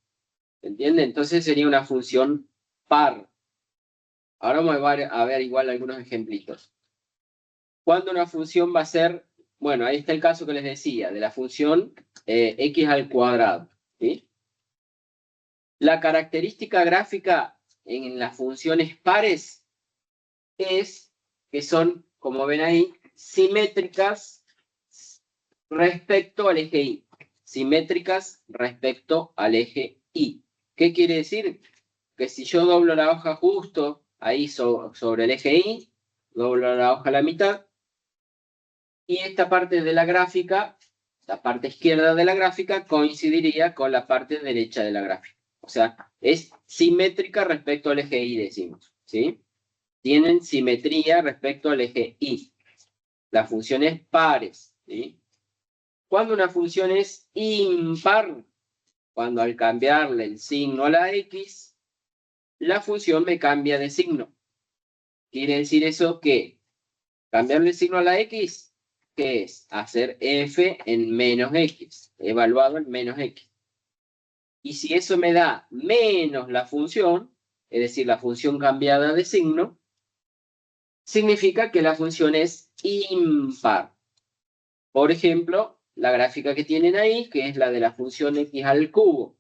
¿Entiende? Entonces sería una función par. Ahora vamos a ver igual algunos ejemplitos. ¿Cuándo una función va a ser? Bueno, ahí está el caso que les decía, de la función x al cuadrado. ¿Sí? La característica gráfica en las funciones pares es que son, como ven ahí, simétricas respecto al eje Y. Simétricas respecto al eje Y. ¿Qué quiere decir? Que si yo doblo la hoja justo ahí sobre el eje Y, doblo la hoja a la mitad, y esta parte de la gráfica, la parte izquierda de la gráfica, coincidiría con la parte derecha de la gráfica. O sea, es simétrica respecto al eje Y, decimos, ¿sí? Tienen simetría respecto al eje Y. Las funciones pares, ¿sí? Cuando una función es impar, cuando al cambiarle el signo a la x, la función me cambia de signo. Quiere decir eso que cambiarle el signo a la x, ¿qué es? Hacer f en menos x, evaluado en menos x. Y si eso me da menos la función, es decir, la función cambiada de signo, significa que la función es impar. Por ejemplo, la gráfica que tienen ahí, que es la de la función x al cubo.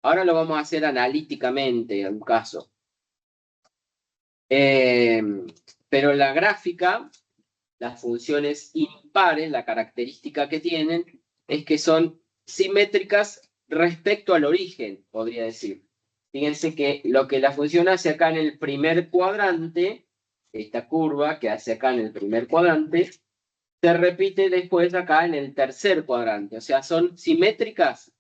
Ahora lo vamos a hacer analíticamente, en un caso. Pero la gráfica, las funciones impares, la característica que tienen es que son simétricas respecto al origen, podría decir. Fíjense que lo que la función hace acá en el primer cuadrante, esta curva que hace acá en el primer cuadrante, se repite después acá en el tercer cuadrante. O sea, son simétricas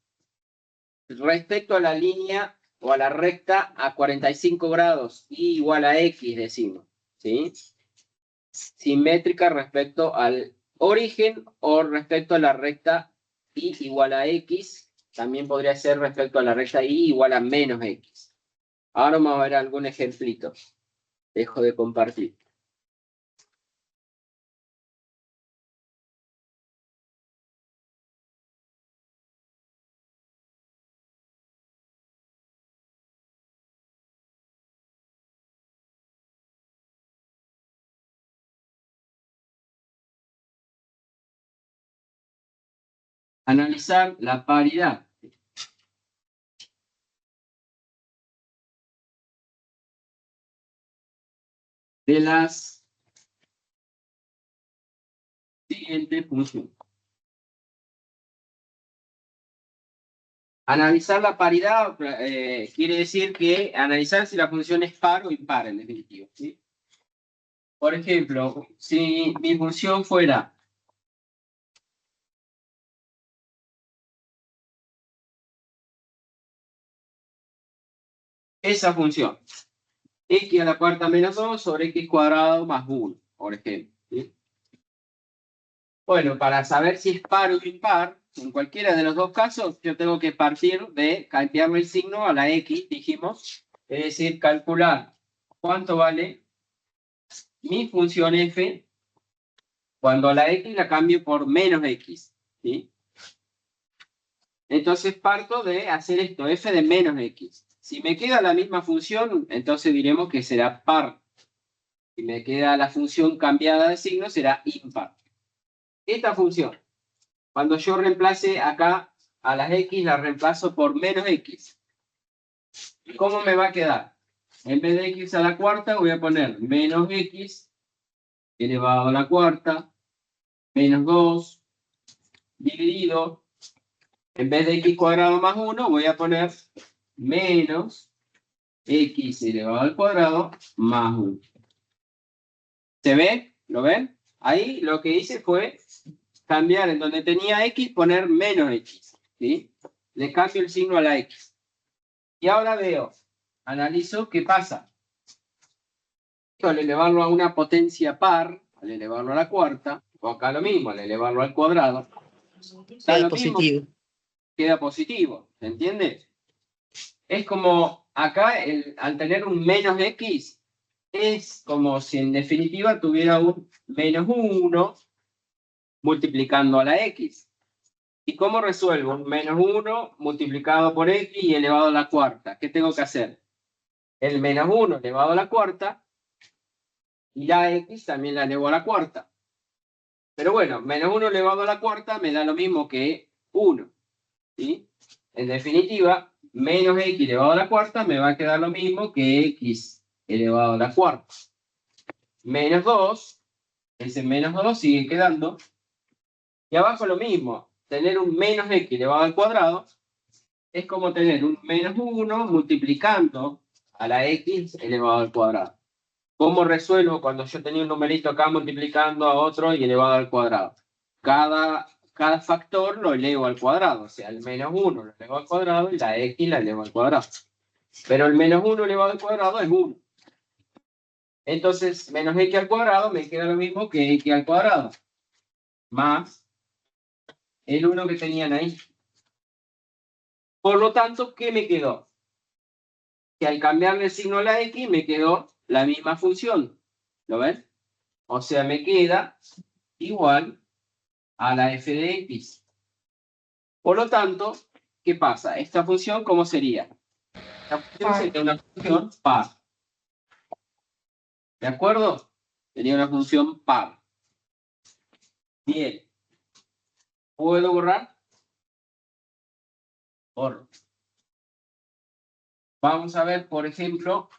respecto a la línea o a la recta a 45 grados, y igual a x, decimos, ¿sí? Simétrica respecto al origen o respecto a la recta y igual a x, también podría ser respecto a la recta y igual a menos x. Ahora vamos a ver algún ejemplito. Dejo de compartir. Analizar la paridad. De las siguientes funciones. Analizar la paridad quiere decir que analizar si la función es par o impar, en definitiva, ¿sí? Por ejemplo, si mi función fuera esa función, x a la cuarta menos 2 sobre x cuadrado más 1, por ejemplo, ¿sí? Bueno, para saber si es par o impar, en cualquiera de los dos casos, yo tengo que partir de cambiarle el signo a la x, dijimos, es decir, calcular cuánto vale mi función f cuando a la x la cambio por menos x, ¿sí? Entonces parto de hacer esto, f de menos x. Si me queda la misma función, entonces diremos que será par. Si me queda la función cambiada de signo, será impar. Esta función, cuando yo reemplace acá a las x, la reemplazo por menos x. ¿Cómo me va a quedar? En vez de x a la cuarta, voy a poner menos x elevado a la cuarta, menos 2, dividido. En vez de x cuadrado más 1, voy a poner menos x elevado al cuadrado más 1. ¿Se ve? ¿Lo ven? Ahí lo que hice fue cambiar en donde tenía x, poner menos x. ¿Sí? Le cambio el signo a la x. Y ahora veo, analizo qué pasa. Al elevarlo a una potencia par, al elevarlo a la cuarta, o acá lo mismo, al elevarlo al cuadrado, da lo mismo, queda positivo. ¿Se entiende? Es como acá, al tener un menos x, es como si en definitiva tuviera un menos 1 multiplicando a la x. ¿Y cómo resuelvo? Un menos 1 multiplicado por x y elevado a la cuarta. ¿Qué tengo que hacer? El menos 1 elevado a la cuarta y la x también la elevo a la cuarta. Pero bueno, menos 1 elevado a la cuarta me da lo mismo que 1. ¿Sí? En definitiva, menos x elevado a la cuarta me va a quedar lo mismo que x elevado a la cuarta. Menos 2, ese menos 2 sigue quedando. Y abajo lo mismo, tener un menos x elevado al cuadrado es como tener un menos 1 multiplicando a la x elevado al cuadrado. ¿Cómo resuelvo cuando yo tenía un numerito acá multiplicando a otro y elevado al cuadrado? Cada factor lo elevo al cuadrado, o sea, el menos 1 lo elevo al cuadrado y la x la elevo al cuadrado. Pero el menos 1 elevado al cuadrado es 1. Entonces, menos x al cuadrado me queda lo mismo que x al cuadrado, más el 1 que tenían ahí. Por lo tanto, ¿qué me quedó? Que al cambiarle el signo a la x, me quedó la misma función. ¿Lo ven? O sea, me queda igual a la f de x. Por lo tanto, ¿qué pasa? Esta función, ¿cómo sería? Esta función sería una función par. ¿De acuerdo? Sería una función par. Bien. ¿Puedo borrar? Borro. Vamos a ver, por ejemplo,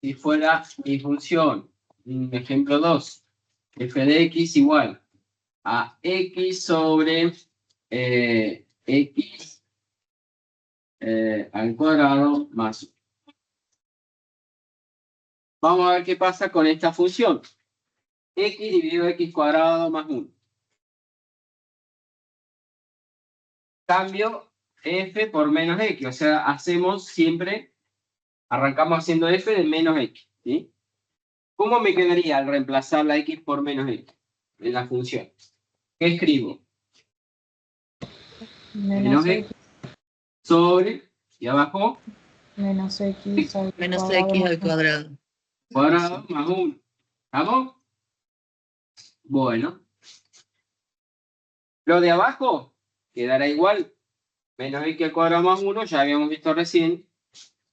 si fuera mi función, ejemplo 2, f de x igual a x sobre x al cuadrado más 1. Vamos a ver qué pasa con esta función. X dividido x cuadrado más 1. Cambio f por menos x, o sea, hacemos siempre, arrancamos haciendo f de menos x, ¿sí? ¿Cómo me quedaría al reemplazar la x por menos x en la función? ¿Qué escribo? Menos x sobre, y abajo, Menos x al Menos cuadrado x al más cuadrado. cuadrado más 1. ¿Estamos? Bueno. Lo de abajo quedará igual. Menos x al cuadrado más 1, ya habíamos visto recién.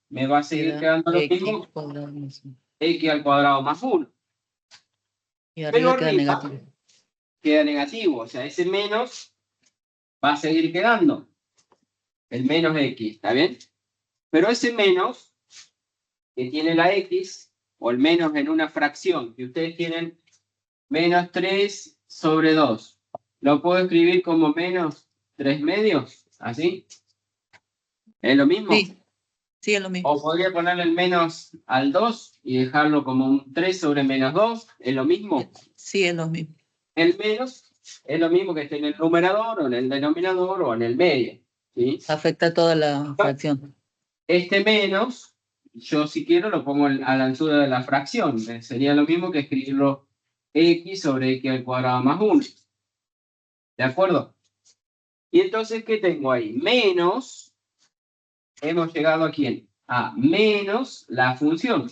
Me va a seguir quedando lo mismo. Cuadrado más 1. X al cuadrado más 1. Y Pero arriba queda arriba negativo. queda negativo. O sea, ese menos va a seguir quedando. El menos x, ¿está bien? Pero ese menos que tiene la x, o el menos en una fracción, que ustedes tienen menos 3 sobre 2. ¿Lo puedo escribir como menos 3 medios? ¿Así? ¿Es lo mismo? Sí, sí, es lo mismo. O podría ponerle el menos al 2 y dejarlo como un 3 sobre menos 2. ¿Es lo mismo? Sí, es lo mismo. El menos es lo mismo que esté en el numerador o en el denominador o en el medio. ¿Sí? Afecta toda la fracción. Este menos, yo si quiero lo pongo a la altura de la fracción. Sería lo mismo que escribirlo x sobre x al cuadrado más 1. ¿De acuerdo? Y entonces, ¿qué tengo ahí? Menos, hemos llegado a quién? A menos la función.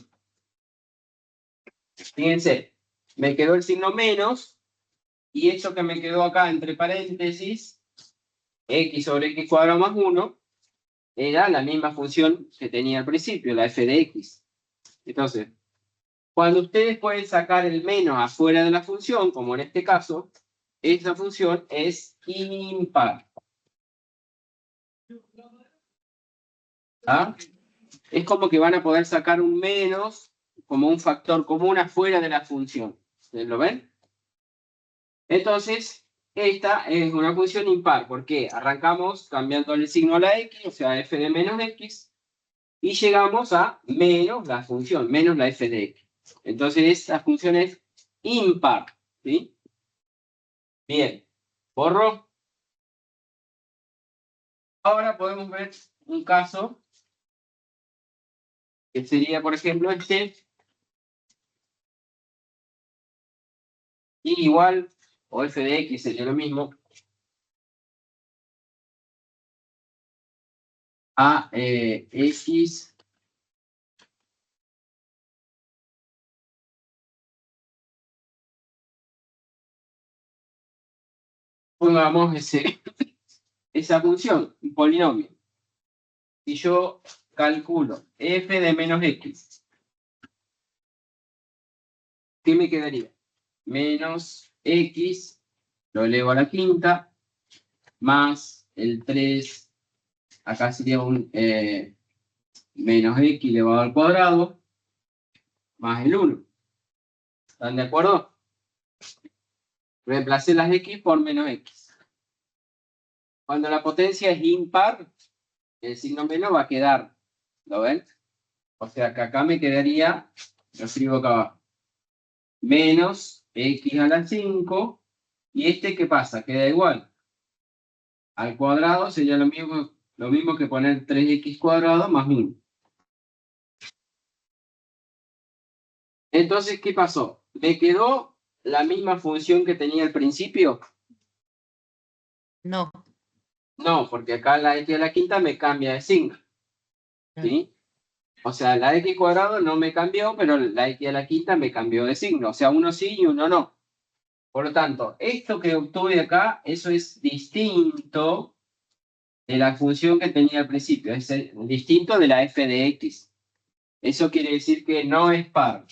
Fíjense, me quedó el signo menos Y esto que me quedó acá entre paréntesis, x sobre x cuadrado más 1, era la misma función que tenía al principio, la f de x. Entonces, cuando ustedes pueden sacar el menos afuera de la función, como en este caso, esa función es impar. ¿Ah? Es como que van a poder sacar un menos como un factor común afuera de la función. ¿Ustedes lo ven? Entonces, esta es una función impar, porque arrancamos cambiando el signo a la x, o sea, f de menos x, y llegamos a menos la función, menos la f de x. Entonces, esta función es impar. ¿Sí? Bien. Borro. Ahora podemos ver un caso que sería, por ejemplo, este. Y igual, o f de x sería lo mismo, a x pongamos esa función, un polinomio. Si yo calculo f de menos x, ¿qué me quedaría? Menos x, lo elevo a la quinta, más el 3, acá sería un menos x elevado al cuadrado, más el 1. ¿Están de acuerdo? Reemplacé las x por menos x. Cuando la potencia es impar, el signo menos va a quedar. ¿Lo ven? O sea que acá me quedaría, lo escribo acá abajo, menos x a la 5. ¿Y este qué pasa? Queda igual. Al cuadrado sería lo mismo que poner 3x cuadrado más 1. Entonces, ¿qué pasó? ¿Me quedó la misma función que tenía al principio? No. No, porque acá la x a la quinta me cambia de signo. ¿Sí? O sea, la x cuadrado no me cambió, pero la x a la quinta me cambió de signo. O sea, uno sí y uno no. Por lo tanto, esto que obtuve acá, eso es distinto de la función que tenía al principio. Es distinto de la f de x. Eso quiere decir que no es par.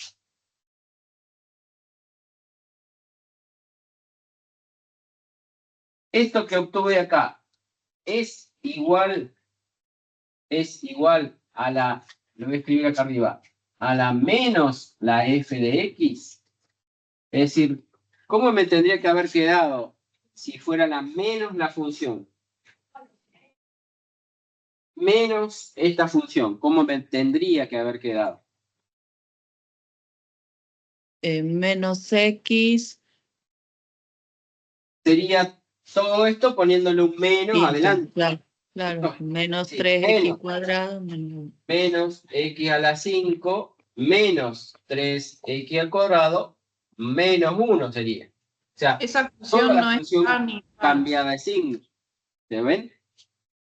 Esto que obtuve acá es igual a la, lo voy a escribir acá arriba, a la menos la f de x. Es decir, ¿cómo me tendría que haber quedado si fuera la menos la función? Menos esta función, ¿cómo me tendría que haber quedado? Menos x. Sería todo esto poniéndole un menos Sí, adelante. claro, claro. Menos Sí, 3x cuadrado. menos x a la 5 menos 3x al cuadrado menos 1 sería. O sea, Esa toda función la no es función par ni par. cambiada de signo. ¿Se ven?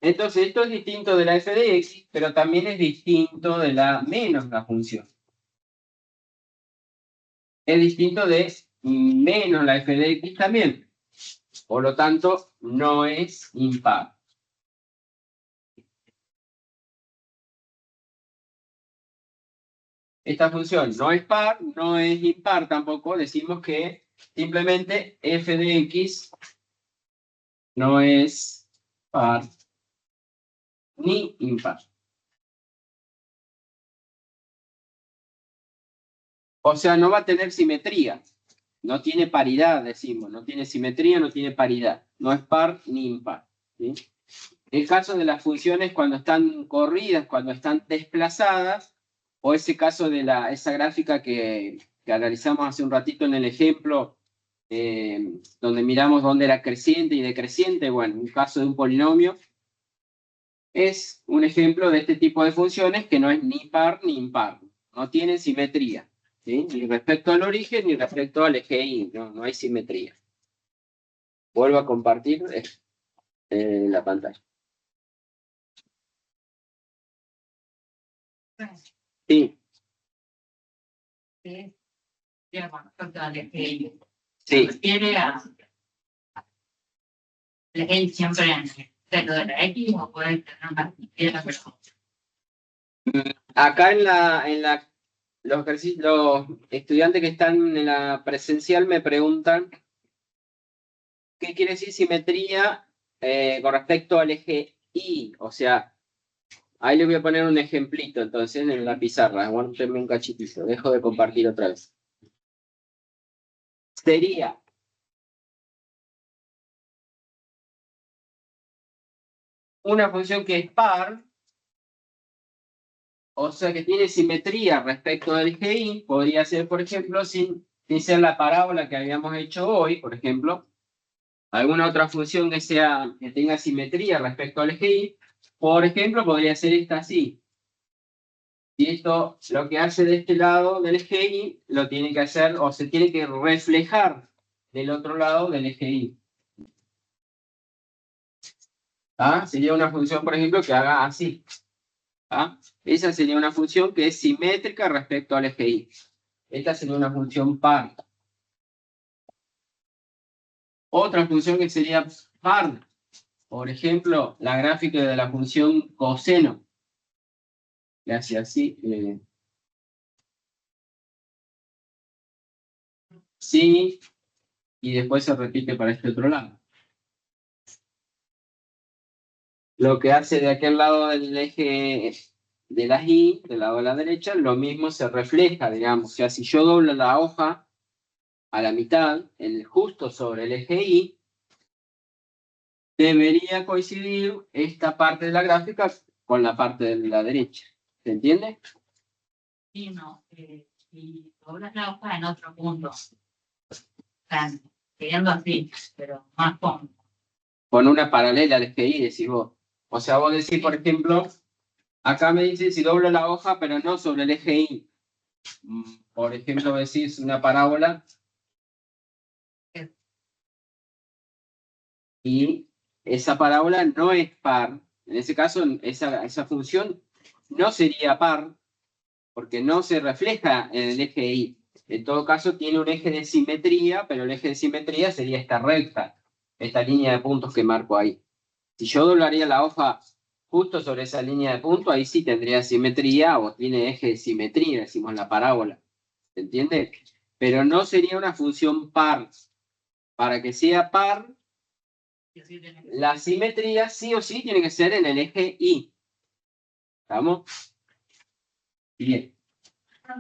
Entonces, esto es distinto de la f de x, pero también es distinto de la menos la función. Es distinto de menos la f de x también. Por lo tanto, no es impar. Esta función no es par, no es impar tampoco. Decimos que simplemente f de x no es par ni impar. O sea, no va a tener simetría. No tiene paridad, decimos. No tiene simetría, no tiene paridad. No es par ni impar. ¿Sí? El caso de las funciones cuando están corridas, cuando están desplazadas, o ese caso de esa gráfica que analizamos hace un ratito en el ejemplo, donde miramos dónde era creciente y decreciente, bueno, un caso de un polinomio, es un ejemplo de este tipo de funciones que no es ni par ni impar, no tienen simetría, ¿sí? Ni respecto al origen ni respecto al eje Y, no hay simetría. Vuelvo a compartir la pantalla. Sí. Sí. ¿Es siempre en el centro de la X o puede tener una piedra, pero Acá los estudiantes que están en la presencial me preguntan qué quiere decir simetría con respecto al eje Y. O sea, ahí les voy a poner un ejemplito entonces en la pizarra. Aguántenme un cachitito, dejo de compartir otra vez. Sería una función que es par, o sea que tiene simetría respecto al eje Y, podría ser, por ejemplo, sin ser la parábola que habíamos hecho hoy, por ejemplo, alguna otra función que tenga simetría respecto al eje Y, por ejemplo, podría ser esta así. Y esto lo que hace de este lado del eje Y, lo tiene que hacer, o se tiene que reflejar del otro lado del eje Y. ¿Ah? Sería una función, por ejemplo, que haga así. ¿Ah? Esa sería una función que es simétrica respecto al eje Y. Esta sería una función par. Otra función que sería par, por ejemplo, la gráfica de la función coseno. Le hace así. Sí, y después se repite para este otro lado. Lo que hace de aquel lado del eje de la Y, del lado de la derecha, lo mismo se refleja, digamos. O sea, si yo doblo la hoja a la mitad, justo sobre el eje Y, debería coincidir esta parte de la gráfica con la parte de la derecha. ¿Se entiende? sí, no? Y doblas la hoja en otro punto. Están queriendo así, pero más con. Con una paralela al eje Y, decís vos. O sea, vos decís, por ejemplo, acá me dice si doblo la hoja, pero no sobre el eje Y. Por ejemplo, decís una parábola. Y esa parábola no es par. En ese caso, esa función no sería par, porque no se refleja en el eje Y. En todo caso, tiene un eje de simetría, pero el eje de simetría sería esta recta, esta línea de puntos que marco ahí. Si yo doblaría la hoja justo sobre esa línea de puntos, ahí sí tendría simetría, o tiene eje de simetría, decimos la parábola. ¿Se entiende? Pero no sería una función par. Para que sea par, la simetría sí o sí tiene que ser en el eje Y. ¿Estamos? Bien.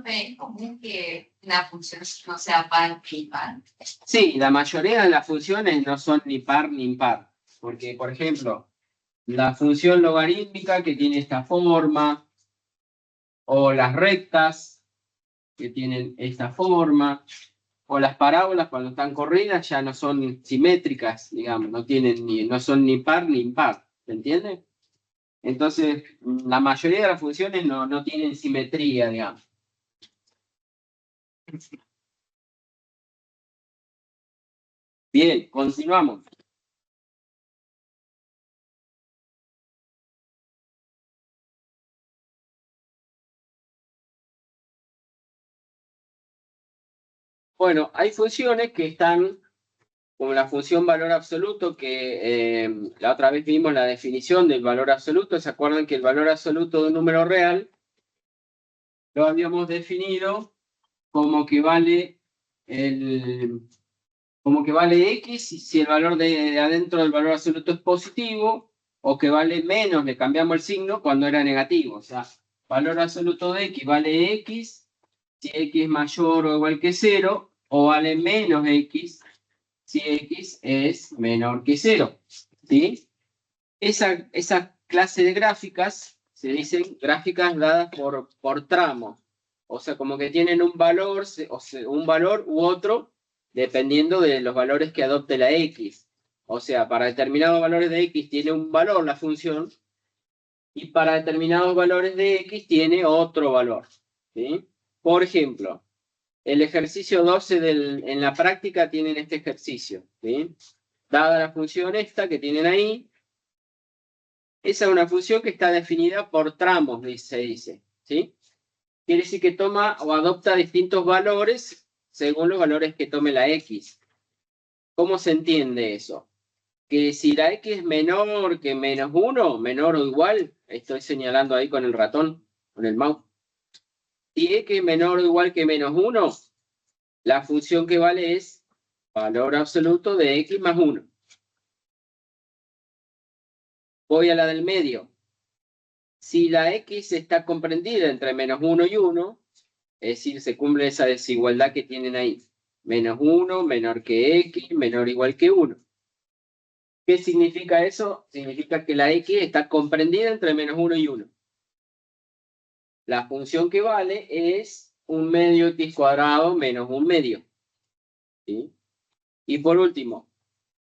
¿Es común que una función no sea par y par? Sí, la mayoría de las funciones no son ni par ni impar. Porque, por ejemplo, la función logarítmica que tiene esta forma, o las rectas que tienen esta forma, o las parábolas cuando están corridas ya no son simétricas, digamos, no son ni par ni impar. ¿Se entiende? Entonces, la mayoría de las funciones no tienen simetría, digamos. Bien, continuamos. Bueno, hay funciones que están como la función valor absoluto, que la otra vez vimos la definición del valor absoluto. ¿Se acuerdan que el valor absoluto de un número real lo habíamos definido como que vale X si el valor de adentro del valor absoluto es positivo, o que vale menos, le cambiamos el signo cuando era negativo? O sea, valor absoluto de X vale X si X es mayor o igual que 0, o vale menos X si X es menor que 0. ¿Sí? Esa clase de gráficas se dicen gráficas dadas por tramos. O sea, como que tienen un valor, un valor u otro, dependiendo de los valores que adopte la X. O sea, para determinados valores de X tiene un valor la función, y para determinados valores de X tiene otro valor. ¿Sí? Por ejemplo, el ejercicio 12 en la práctica tienen este ejercicio. ¿Sí? Dada la función esta que tienen ahí, esa es una función que está definida por tramos, se dice. ¿Sí? Quiere decir que toma o adopta distintos valores según los valores que tome la X. ¿Cómo se entiende eso? que si la x es menor que menos 1, menor o igual, estoy señalando ahí con el ratón, con el mouse. Si x es menor o igual que menos 1, la función que vale es valor absoluto de x más 1. Voy a la del medio. Si la x está comprendida entre menos 1 y 1, es decir, se cumple esa desigualdad que tienen ahí. Menos 1, menor que x, menor o igual que 1. ¿Qué significa eso? Significa que la x está comprendida entre menos 1 y 1. La función que vale es 1 medio x cuadrado menos 1 medio. ¿Sí? Y por último,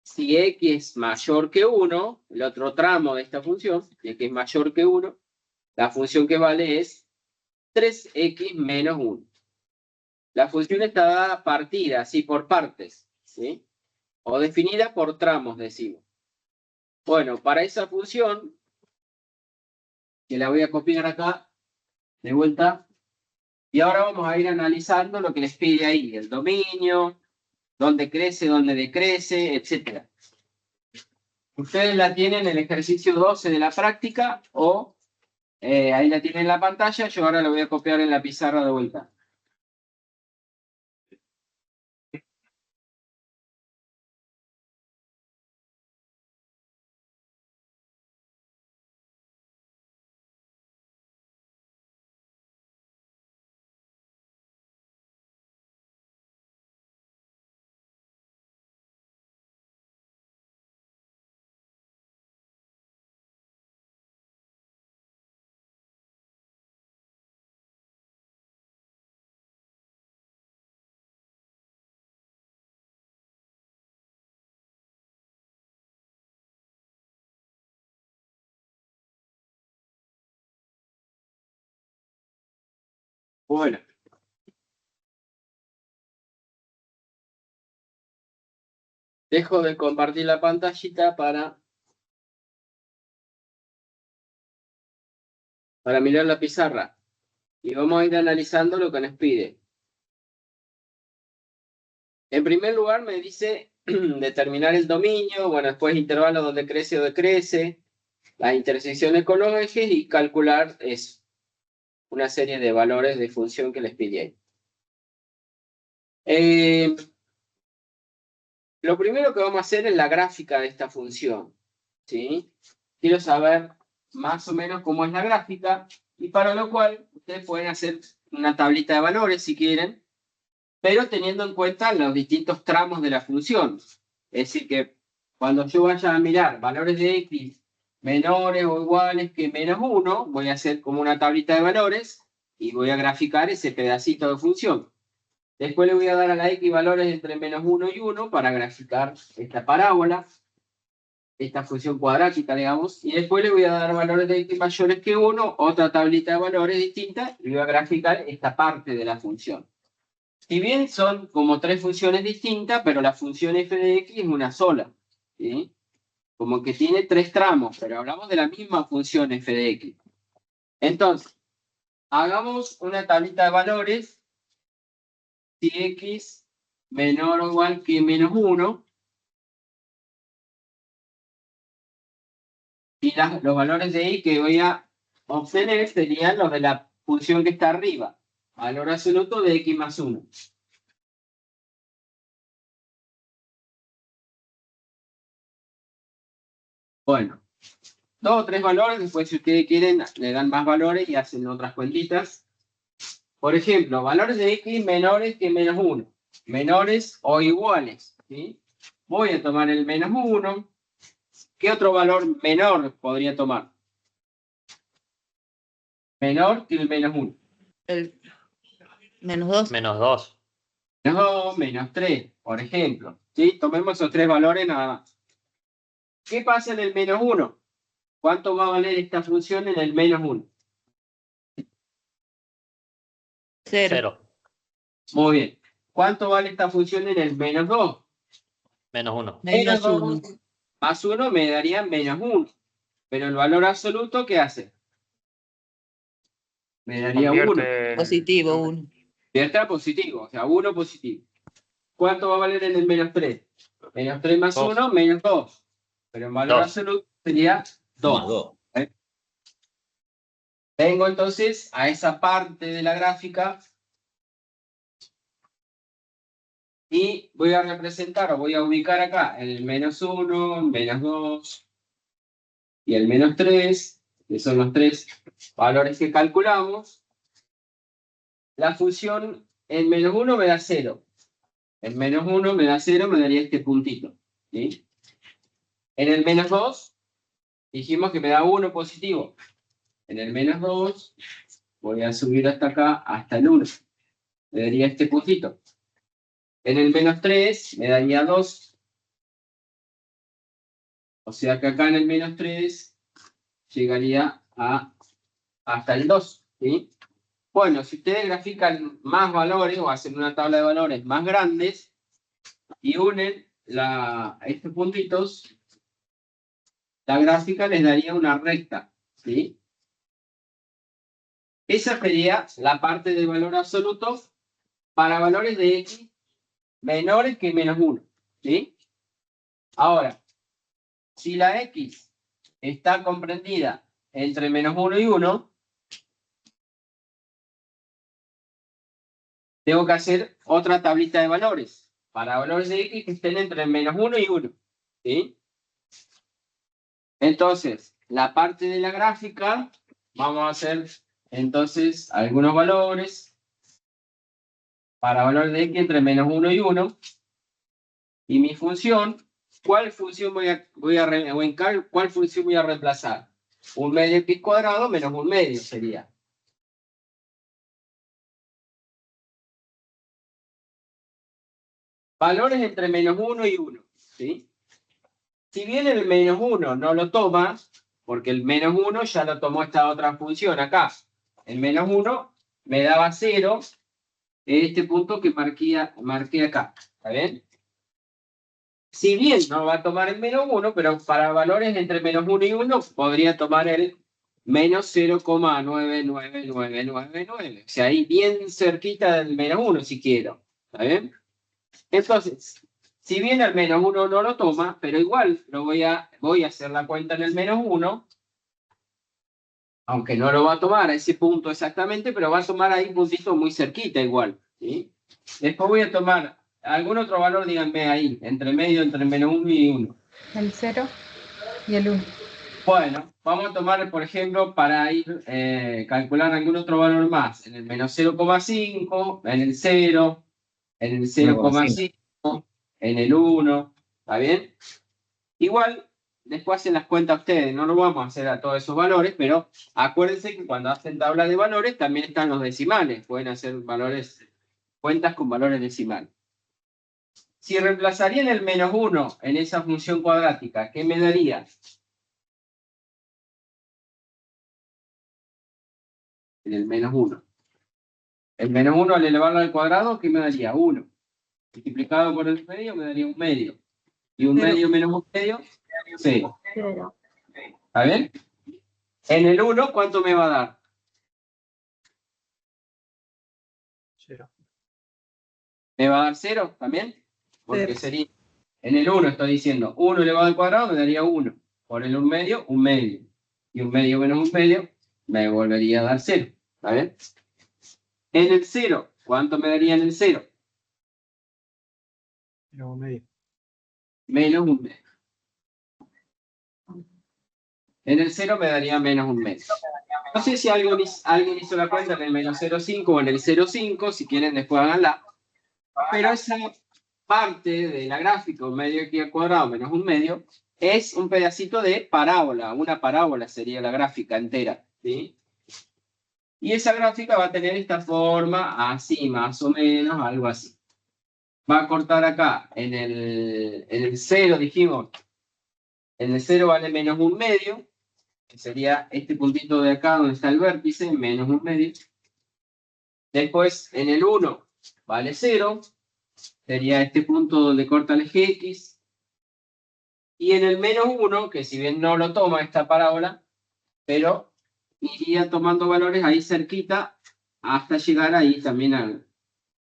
si x es mayor que 1, el otro tramo de esta función, si x es mayor que 1, la función que vale es 3x menos 1. La función está dada partida, así por partes, ¿sí? O definida por tramos, decimos. Bueno, para esa función, que la voy a copiar acá, de vuelta, y ahora vamos a ir analizando lo que les pide ahí, el dominio, dónde crece, dónde decrece, etc. Ustedes la tienen en el ejercicio 12 de la práctica, o ahí la tienen en la pantalla, yo ahora la voy a copiar en la pizarra de vuelta. Bueno. Dejo de compartir la pantallita para mirar la pizarra. Y vamos a ir analizando lo que nos pide. En primer lugar me dice determinar el dominio, bueno, después intervalo donde crece o decrece, las intersecciones con los ejes y calcular una serie de valores de función que les pide ahí. Lo primero que vamos a hacer es la gráfica de esta función, ¿sí? Quiero saber más o menos cómo es la gráfica y para lo cual ustedes pueden hacer una tablita de valores si quieren, pero teniendo en cuenta los distintos tramos de la función. Es decir, que cuando yo vaya a mirar valores de x menores o iguales que menos 1, voy a hacer como una tablita de valores y voy a graficar ese pedacito de función. Después le voy a dar a la x valores entre menos 1 y 1 para graficar esta parábola, esta función cuadrática, digamos, y después le voy a dar valores de x mayores que 1, otra tablita de valores distinta, y voy a graficar esta parte de la función. Si bien son como tres funciones distintas, pero la función f de x es una sola, ¿sí? Como que tiene tres tramos, pero hablamos de la misma función f de x. Entonces, hagamos una tablita de valores. Si x menor o igual que menos 1, y los valores de y que voy a obtener serían los de la función que está arriba, valor absoluto de x más 1. Bueno, dos o tres valores, después si ustedes quieren le dan más valores y hacen otras cuentitas. Por ejemplo, valores de x menores que menos 1, menores o iguales, ¿sí? Voy a tomar el menos 1. ¿Qué otro valor menor podría tomar? Menor que el menos 1. El menos 2. Menos 2. Menos 2, menos 3, por ejemplo. ¿Sí? Tomemos esos tres valores nada más. ¿Qué pasa en el menos 1? ¿Cuánto va a valer esta función en el menos 1? 0. Muy bien. ¿Cuánto vale esta función en el menos 2? Menos 1. Menos 2 1. más 1 me daría menos 1. Pero el valor absoluto, ¿qué hace? Me daría 1. Positivo 1. Convierte a positivo, o sea, 1 positivo. ¿Cuánto va a valer en el menos 3? Menos 3 más 2. 1, menos 2. pero en valor Dos. absoluto sería 2. Más 2. Vengo entonces a esa parte de la gráfica y voy a representar o voy a ubicar acá el menos 1, el menos 2 y el menos 3, que son los tres valores que calculamos. La función en menos 1 me da 0. En menos 1 me da 0, me daría este puntito. ¿Sí? En el menos 2 dijimos que me da 1 positivo. En el menos 2 voy a subir hasta acá, hasta el 1. Me daría este puntito. En el menos 3 me daría 2. O sea que acá en el menos 3 llegaría hasta el 2. ¿Sí? Bueno, si ustedes grafican más valores o hacen una tabla de valores más grandes y unen estos puntitos, la gráfica les daría una recta. ¿Sí? Esa sería la parte del valor absoluto para valores de x menores que menos 1. ¿Sí? Ahora, si la x está comprendida entre menos 1 y 1, tengo que hacer otra tablita de valores para valores de x que estén entre menos 1 y 1. ¿Sí? Entonces, la parte de la gráfica, vamos a hacer entonces algunos valores para valores de x entre menos 1 y 1. Y mi función, ¿cuál función voy a reemplazar? Un medio x cuadrado menos un medio sería. Valores entre menos 1 y 1. ¿Sí? Si bien el menos 1 no lo toma, porque el menos 1 ya lo tomó esta otra función acá. El menos 1 me daba 0 en este punto que marqué acá. ¿Está bien? Si bien no va a tomar el menos 1, pero para valores entre menos 1 y 1 podría tomar el menos 0,99999. O sea, ahí bien cerquita del menos 1 si quiero. ¿Está bien? Entonces, si bien el menos 1 no lo toma, pero igual voy a hacer la cuenta en el menos 1, aunque no lo va a tomar a ese punto exactamente, pero va a tomar ahí un puntito muy cerquita igual. ¿Sí? Después voy a tomar algún otro valor, díganme ahí, entre medio, entre menos 1 y 1. El 0 y el 1. Bueno, vamos a tomar, por ejemplo, para ir calcular algún otro valor más, en el menos 0,5, en el 0, en el 0,5, en el 1, ¿está bien? Igual, después hacen las cuentas ustedes, no lo vamos a hacer a todos esos valores, pero acuérdense que cuando hacen tabla de valores también están los decimales, pueden hacer cuentas con valores decimales. Si reemplazarían el menos 1 en esa función cuadrática, ¿qué me daría? En el menos 1. El menos 1 al elevarlo al cuadrado, ¿qué me daría? 1. Multiplicado por el medio me daría un medio. Y un medio menos un medio, 0. ¿Está bien? En el 1, ¿cuánto me va a dar? 0. ¿Me va a dar 0 también? Porque 0. sería, en el 1 estoy diciendo, 1 elevado al cuadrado me daría 1. Por el 1 medio, 1 medio. Y 1 medio menos 1 medio me volvería a dar 0. ¿Está bien? En el 0, ¿cuánto me daría en el 0? Menos 1 medio. Menos 1 medio. En el 0 me daría menos 1 medio. No sé si alguien hizo la cuenta en el menos 0,5 o en el 0,5, si quieren después háganla. Pero esa parte de la gráfica, 1 medio x al cuadrado menos 1 medio, es un pedacito de parábola. Una parábola sería la gráfica entera. ¿Sí? Y esa gráfica va a tener esta forma, así más o menos, algo así. Va a cortar acá, en el 0 dijimos, en el 0 vale menos 1 medio, que sería este puntito de acá donde está el vértice, menos 1 medio. Después, en el 1 vale 0, sería este punto donde corta el eje X. Y en el menos 1, que si bien no lo toma esta parábola, pero iría tomando valores ahí cerquita hasta llegar ahí también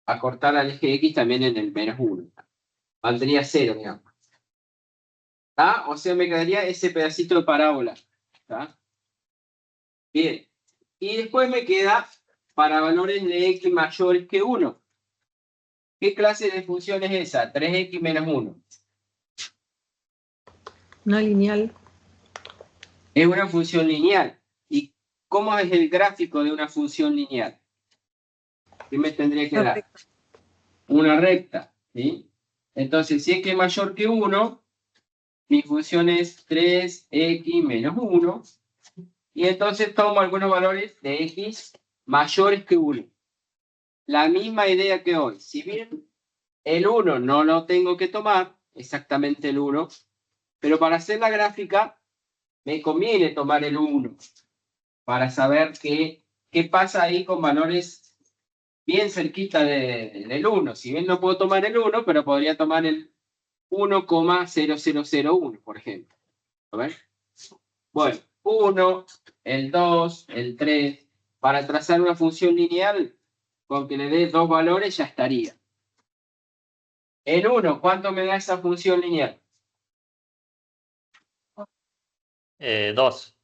a cortar al eje X también en el menos 1. Valdría 0, digamos. ¿Tá? O sea, me quedaría ese pedacito de parábola. ¿Tá? Bien. Y después me queda para valores de x mayores que 1. ¿Qué clase de función es esa? 3x menos 1. Una lineal. Es una función lineal. ¿Y cómo es el gráfico de una función lineal? ¿Qué me tendría que dar? Una recta. ¿Sí? Entonces, si x es mayor que 1, mi función es 3x menos 1. Y entonces tomo algunos valores de x mayores que 1. La misma idea que hoy. Si bien el 1 no lo tengo que tomar, exactamente el 1, pero para hacer la gráfica me conviene tomar el 1 para saber qué pasa ahí con valores bien cerquita del 1. Si bien no puedo tomar el 1, pero podría tomar el 1,0001, por ejemplo. ¿A ver? Bueno, 1, el 2, el 3. Para trazar una función lineal, con que le dé dos valores ya estaría. En 1, ¿cuánto me da esa función lineal? 2.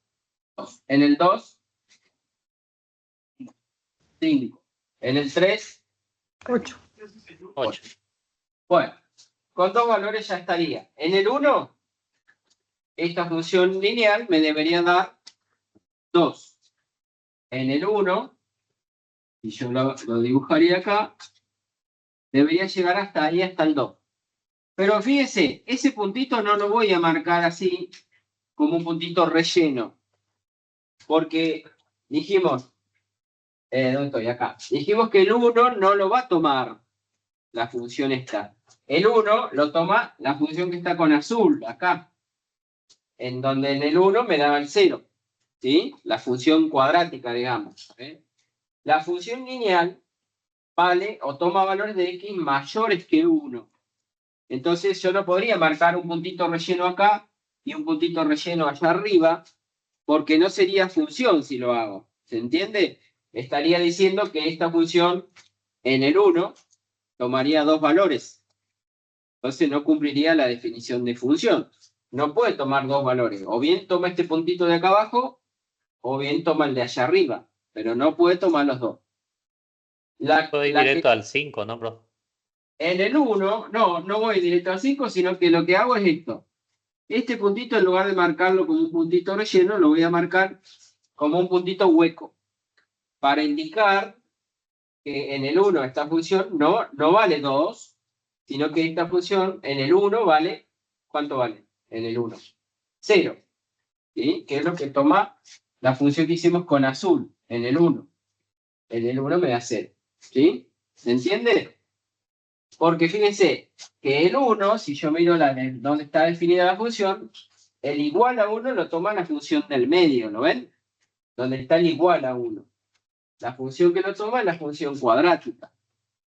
En el 2, 5. En el 3, 8. 8. bueno, con dos valores ya estaría. En el 1, esta función lineal me debería dar 2. En el 1, y yo lo dibujaría acá, debería llegar hasta ahí, hasta el 2. Pero fíjese, ese puntito no lo voy a marcar así, como un puntito relleno. Porque dijimos, ¿dónde estoy? Acá. Dijimos que el 1 no lo va a tomar la función esta. El 1 lo toma la función que está con azul, acá. En donde en el 1 me daba el 0. ¿Sí? La función cuadrática, digamos. La función lineal vale o toma valores de x mayores que 1. Entonces yo no podría marcar un puntito relleno acá y un puntito relleno allá arriba, porque no sería función si lo hago. ¿Se entiende? Estaría diciendo que esta función en el 1 tomaría dos valores. Entonces no cumpliría la definición de función. No puede tomar dos valores. O bien toma este puntito de acá abajo, o bien toma el de allá arriba. Pero no puede tomar los dos. Puedo ir directo al 5, ¿no, bro? En el 1, no voy directo al 5, sino que lo que hago es esto. Este puntito, en lugar de marcarlo como un puntito relleno, lo voy a marcar como un puntito hueco, para indicar que en el 1 esta función no vale 2, sino que esta función en el 1 vale, ¿cuánto vale? En el 1, 0. ¿Sí? Que es lo que toma la función que hicimos con azul, en el 1. En el 1 me da 0. ¿Sí? ¿Se entiende? Porque fíjense que el 1, si yo miro donde está definida la función, el igual a 1 lo toma la función del medio, ¿lo ven? Donde está el igual a 1. La función que lo toma es la función cuadrática.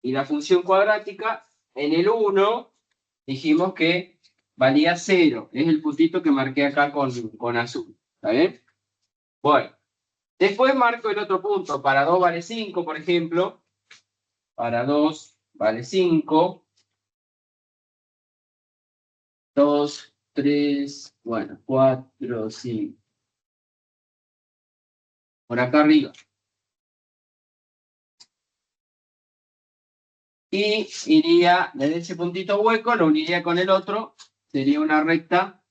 Y la función cuadrática, en el 1, dijimos que valía 0. Es el puntito que marqué acá con azul. ¿Está bien? Bueno. Después marco el otro punto. Para 2 vale 5, por ejemplo. Para 2 vale 5. 2, 3, bueno, 4, 5. Por acá arriba. Y iría desde ese puntito hueco, lo uniría con el otro. Sería una recta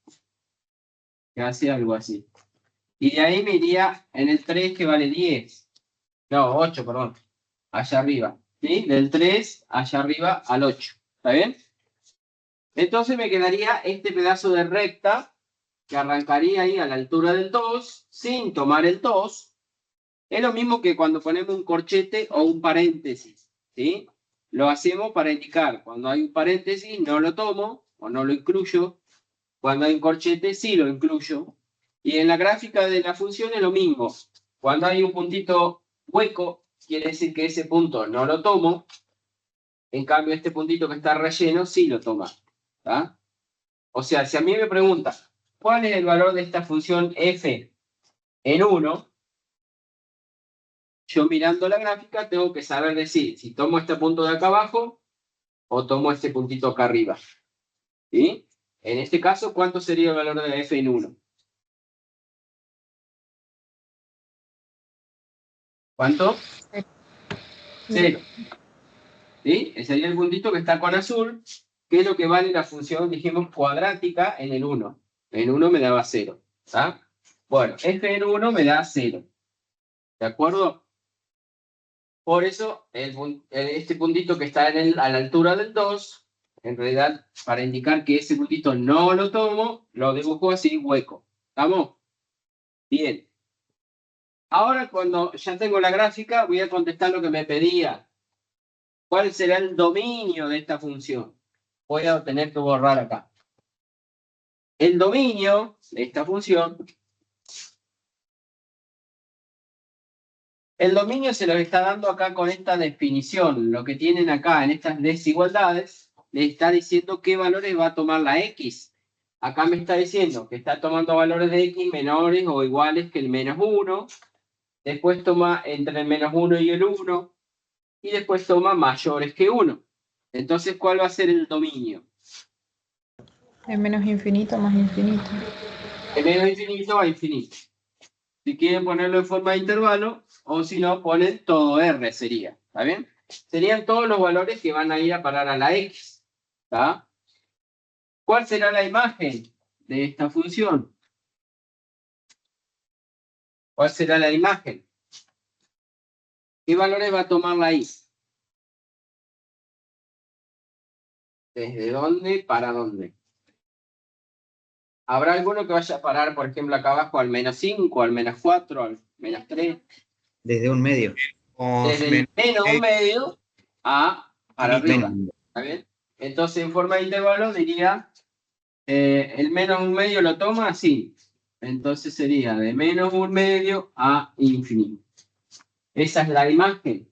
que hace algo así. Y de ahí me iría en el 3 que vale 10. No, 8, perdón. Allá arriba. ¿Sí? Del 3 allá arriba al 8. ¿Está bien? Entonces me quedaría este pedazo de recta que arrancaría ahí a la altura del 2 sin tomar el 2. Es lo mismo que cuando ponemos un corchete o un paréntesis. ¿Sí? Lo hacemos para indicar. Cuando hay un paréntesis no lo tomo o no lo incluyo. Cuando hay un corchete sí lo incluyo. Y en la gráfica de la función es lo mismo. Cuando hay un puntito hueco, quiere decir que ese punto no lo tomo. En cambio, este puntito que está relleno sí lo toma. ¿Tá? O sea, si a mí me pregunta, ¿cuál es el valor de esta función f en 1? Yo mirando la gráfica tengo que saber decir si tomo este punto de acá abajo o tomo este puntito acá arriba. ¿Sí? En este caso, ¿cuánto sería el valor de f en 1? ¿Cuánto? 0. ¿Sí? Ese sería el puntito que está con azul, que es lo que vale la función, dijimos, cuadrática en el 1. En 1 me daba 0. ¿Está? Bueno, f en 1 me da 0. ¿De acuerdo? Por eso, este puntito que está a la altura del 2, en realidad, para indicar que ese puntito no lo tomo, lo dibujo así, hueco. ¿Estamos? Bien. Ahora, cuando ya tengo la gráfica, voy a contestar lo que me pedía. ¿Cuál será el dominio de esta función? Voy a tener que borrar acá. El dominio de esta función, el dominio se lo está dando acá con esta definición. Lo que tienen acá en estas desigualdades, le está diciendo qué valores va a tomar la x. Acá me está diciendo que está tomando valores de x menores o iguales que el menos 1. Después toma entre el menos 1 y el 1. Y después toma mayores que 1. Entonces, ¿cuál va a ser el dominio? De menos infinito más infinito. De menos infinito a infinito. Si quieren ponerlo en forma de intervalo, o si no, ponen todo R sería. ¿Está bien? Serían todos los valores que van a ir a parar a la X. ¿Está? ¿Cuál será la imagen de esta función? ¿Cuál será la imagen? ¿Qué valores va a tomar la Y? ¿Desde dónde para dónde? ¿Habrá alguno que vaya a parar, por ejemplo, acá abajo al menos 5, al menos 4, al menos 3? Desde un medio. Desde el menos un medio a para arriba. ¿Está bien? Entonces, en forma de intervalo diría, el menos un medio lo toma así. Entonces sería de menos un medio a infinito. Esa es la imagen.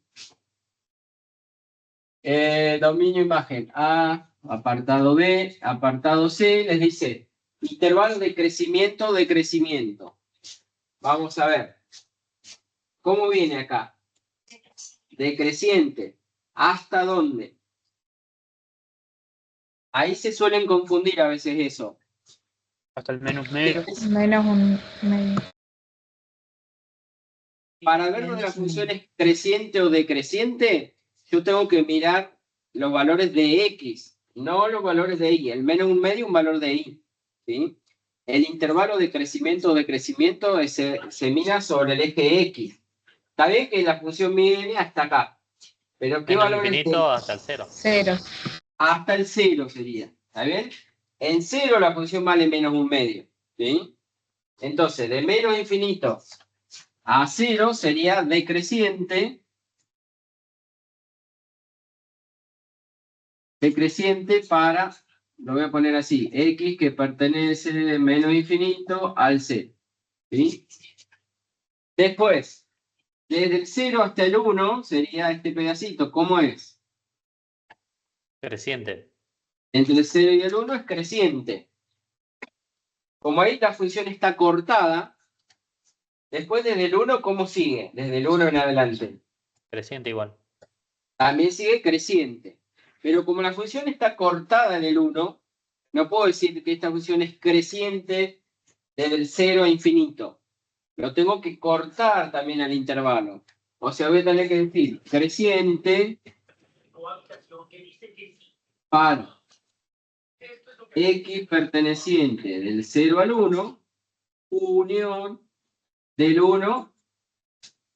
Dominio imagen A, apartado B, apartado C, les dice intervalo de crecimiento, decrecimiento. Vamos a ver. ¿Cómo viene acá? Decreciente. ¿Hasta dónde? Ahí se suelen confundir a veces eso. Hasta el menos medio. Menos un medio. Para ver dónde la función es creciente o decreciente, yo tengo que mirar los valores de X, no los valores de Y. El menos un medio, un valor de Y. ¿Sí? El intervalo de crecimiento o decrecimiento se mira sobre el eje X. Está bien que la función viene hasta acá. Pero ¿qué Menos valor infinito hasta el 0. 0. Hasta el 0 sería. ¿Está bien? En 0 la función vale menos un medio. ¿Sí? Entonces, de menos infinito a 0 sería decreciente. Decreciente para, lo voy a poner así, x que pertenece de menos infinito al 0. ¿Sí? Después, desde el 0 hasta el 1 sería este pedacito. ¿Cómo es? Creciente. Entre el 0 y el 1 es creciente. Como ahí la función está cortada, después desde el 1, ¿cómo sigue? Desde el 1 en adelante. Creciente igual. También sigue creciente. Pero como la función está cortada en el 1, no puedo decir que esta función es creciente desde el 0 a infinito. Lo tengo que cortar también al intervalo. O sea, voy a tener que decir creciente para x perteneciente del 0 al 1, unión del 1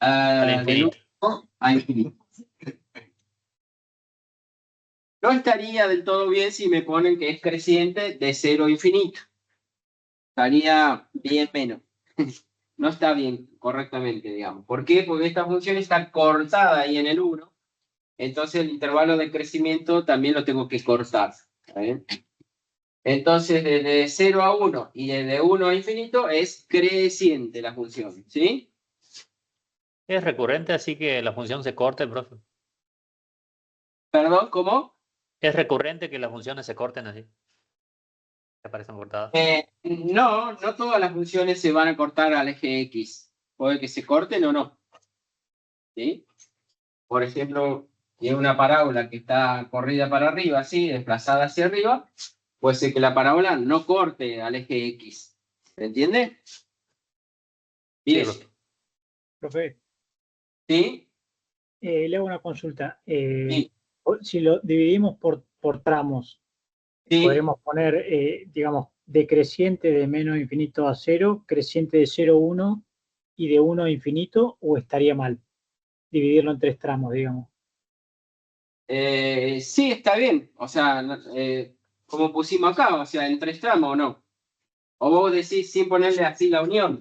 Al infinito. del 1 a infinito. No estaría del todo bien si me ponen que es creciente de 0 a infinito. Estaría bien menos. No está bien correctamente, digamos. ¿Por qué? Porque esta función está cortada ahí en el 1. Entonces el intervalo de crecimiento también lo tengo que cortar. ¿Está bien? Entonces desde 0 a 1 y desde 1 a infinito es creciente la función. ¿Sí? Es recurrente, así que la función se corte, profe. ¿Perdón? ¿Cómo? Es recurrente que las funciones se corten así. Que aparecen cortadas. No todas las funciones se van a cortar al eje X. Puede que se corten o no. ¿Sí? Por ejemplo, tiene una parábola que está corrida para arriba, así, desplazada hacia arriba. puede ser que la parábola no corte al eje X. ¿Se entiende? Bien. Sí, Profe, ¿Sí? le hago una consulta. Sí. Si lo dividimos por tramos, Sí. podremos poner, digamos, decreciente de menos infinito a 0, creciente de 0 a 1 y de 1 a infinito, o estaría mal dividirlo en 3 tramos, digamos. Sí, está bien. O sea, como pusimos acá, o sea, en 3 tramos o no. O vos decís sin ponerle así la unión.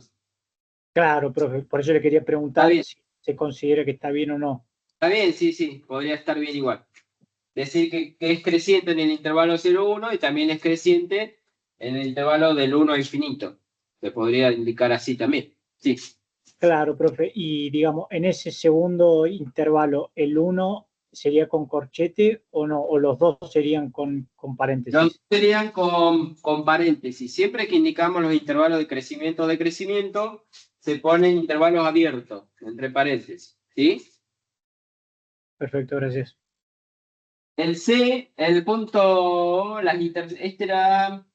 Claro, profe, por eso le quería preguntar Está bien. si se considera que está bien o no. Está bien, sí, podría estar bien igual. Decir que es creciente en el intervalo 0,1 y también es creciente en el intervalo del 1 a infinito. Se podría indicar así también. Sí. Claro, profe, y digamos, en ese segundo intervalo, ¿el 1 sería con corchete o no? ¿O los dos serían con paréntesis? Los serían con paréntesis. Siempre que indicamos los intervalos de crecimiento, se ponen intervalos abiertos, entre paréntesis. ¿Sí? Perfecto, gracias. El C, el punto, este era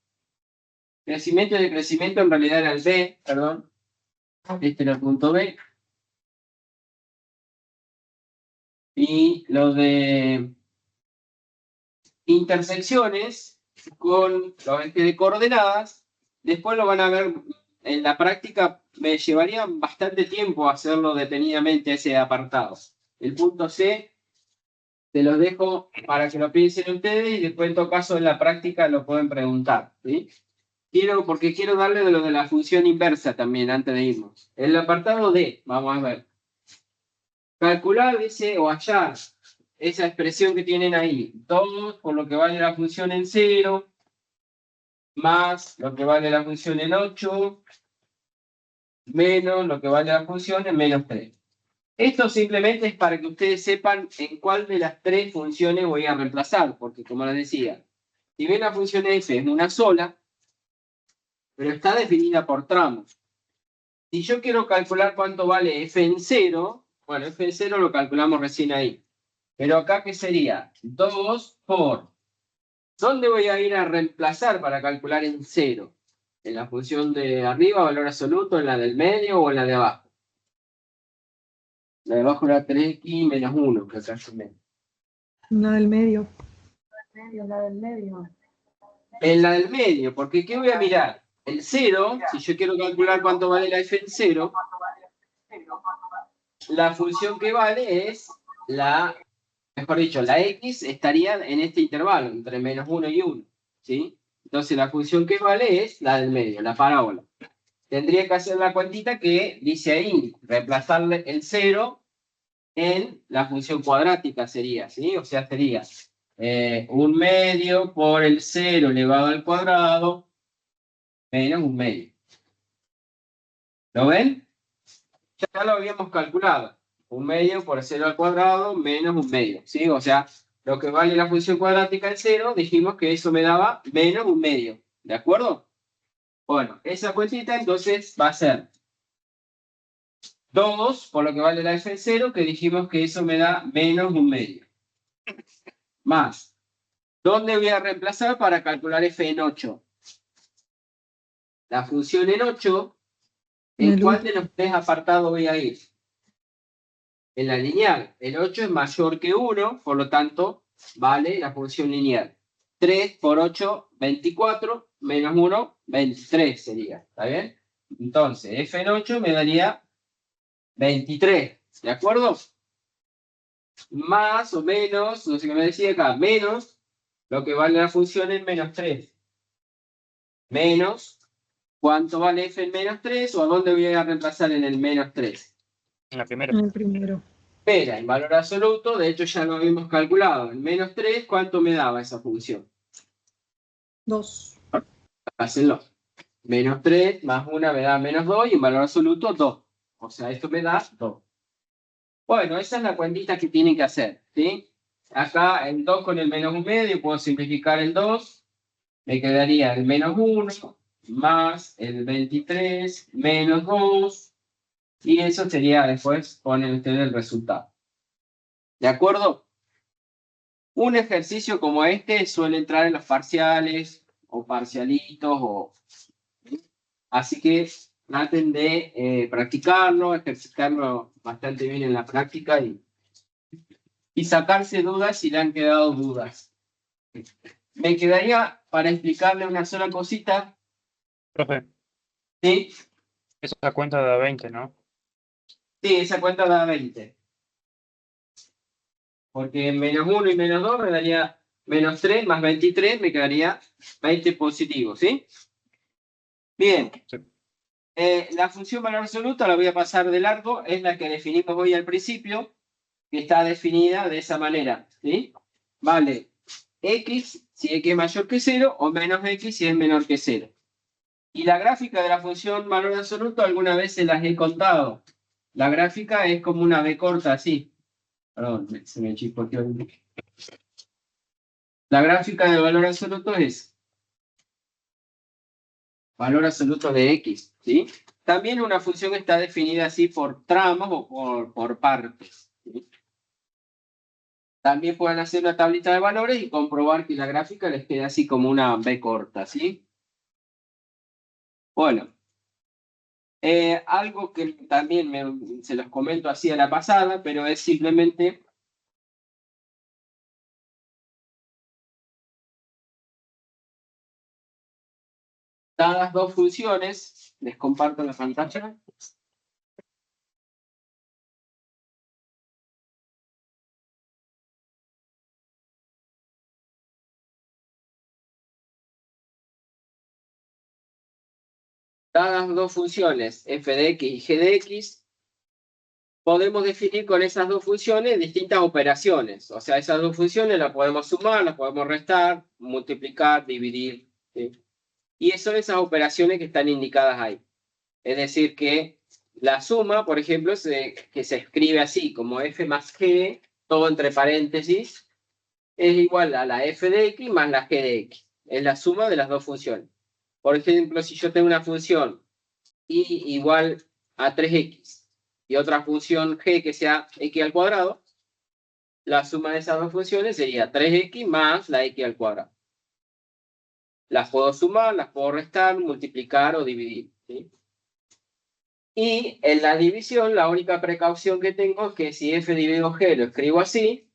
crecimiento y decrecimiento, en realidad era el B, perdón. Este era el punto B. Y lo de intersecciones con los ejes de coordenadas, después lo van a ver en la práctica. Me llevaría bastante tiempo hacerlo detenidamente ese apartado. El punto C te los dejo para que lo piensen ustedes y después en todo caso en la práctica lo pueden preguntar. ¿Sí? Porque quiero darle de lo de la función inversa también antes de irnos. El apartado D, vamos a ver. Calcular, dice, o hallar esa expresión que tienen ahí. 2 por lo que vale la función en 0, más lo que vale la función en 8, menos lo que vale la función en menos 3. Esto simplemente es para que ustedes sepan en cuál de las 3 funciones voy a reemplazar, porque como les decía, si bien la función f es una sola, pero está definida por tramos. Si yo quiero calcular cuánto vale f en 0, bueno, f en 0 lo calculamos recién ahí. Pero acá, ¿qué sería? 2 por... ¿Dónde voy a ir a reemplazar para calcular en 0? ¿En la función de arriba, valor absoluto, en la del medio o en la de abajo? La de abajo era 3x menos 1, que acá es menos. Una del medio. En la del medio, porque ¿qué voy a mirar? El 0, si yo quiero calcular cuánto vale la f en 0, la función que vale es la, mejor dicho, la x estaría en este intervalo, entre menos 1 y 1, ¿sí? Entonces la función que vale es la del medio, la parábola. Tendría que hacer la cuentita que dice ahí, reemplazarle el 0 en la función cuadrática sería, ¿sí? O sea, sería 1 medio por el 0 elevado al cuadrado menos 1 medio. ¿Lo ven? Ya lo habíamos calculado. 1 medio por 0 al cuadrado menos 1 medio, ¿sí? O sea, lo que vale la función cuadrática en 0, dijimos que eso me daba menos 1 medio. ¿De acuerdo? Bueno, esa cuentita entonces va a ser 2 por lo que vale la f en 0, que dijimos que eso me da menos 1 medio. Más. ¿Dónde voy a reemplazar para calcular f en 8? La función en 8, ¿en cuál de los 3 apartados voy a ir? En la lineal. El 8 es mayor que 1, por lo tanto, vale la función lineal. 3 por 8, 24, menos 1, 23 sería. ¿Está bien? Entonces, f en 8 me daría 23. ¿De acuerdo? Más o menos, no sé qué me decía acá, menos lo que vale la función en menos 3. Menos, ¿cuánto vale f en menos 3? ¿O a dónde voy a reemplazar en el menos 3? En la primera. En el primero. Espera, en valor absoluto, de hecho ya lo habíamos calculado. En menos 3, ¿cuánto me daba esa función? 2. Hácenlo. Menos 3 más 1 me da menos 2 y en valor absoluto 2. O sea, esto me da 2. Bueno, esa es la cuentita que tienen que hacer, ¿sí? Acá el 2 con el menos 1 medio, puedo simplificar el 2. Me quedaría el menos 1 más el 23 menos 2. Y eso sería después, ponen ustedes el resultado. ¿De acuerdo? Un ejercicio como este suele entrar en los parciales o parcialitos. Así que traten de practicarlo, ejercitarlo bastante bien en la práctica y sacarse dudas si le han quedado dudas. Me quedaría para explicarle una sola cosita. Profe, ¿Sí? esa cuenta da 20, ¿no? Sí, esa cuenta da 20. Porque menos 1 y menos 2 me daría menos 3 más 23, me quedaría 20 positivo, ¿sí? Bien. Sí. La función valor absoluto la voy a pasar de largo, es la que definimos hoy al principio, que está definida de esa manera, ¿sí? Vale x si x es mayor que 0 o menos x si es menor que 0. Y la gráfica de la función valor absoluto alguna vez se las he contado. La gráfica es como una B corta, así. Perdón, se me chispoteó. La gráfica del valor absoluto es valor absoluto de x, ¿sí? También una función está definida así por tramos o por partes, ¿sí? También pueden hacer una tablita de valores y comprobar que la gráfica les queda así como una B corta, ¿sí? Bueno, algo que también se los comento así a la pasada, pero es simplemente dadas dos funciones, les comparto la pantalla. Dadas dos funciones, f de x y g de x, podemos definir con esas dos funciones distintas operaciones. O sea, esas dos funciones las podemos sumar, las podemos restar, multiplicar, dividir, ¿sí? Y son esas operaciones que están indicadas ahí. Es decir, que la suma, por ejemplo, que se escribe así, como f más g, todo entre paréntesis, es igual a la f de x más la g de x. Es la suma de las dos funciones. Por ejemplo, si yo tengo una función y igual a 3x y otra función g que sea x al cuadrado, la suma de esas dos funciones sería 3x más la x al cuadrado. Las puedo sumar, las puedo restar, multiplicar o dividir, ¿sí? Y en la división, la única precaución que tengo es que si f dividido g lo escribo así,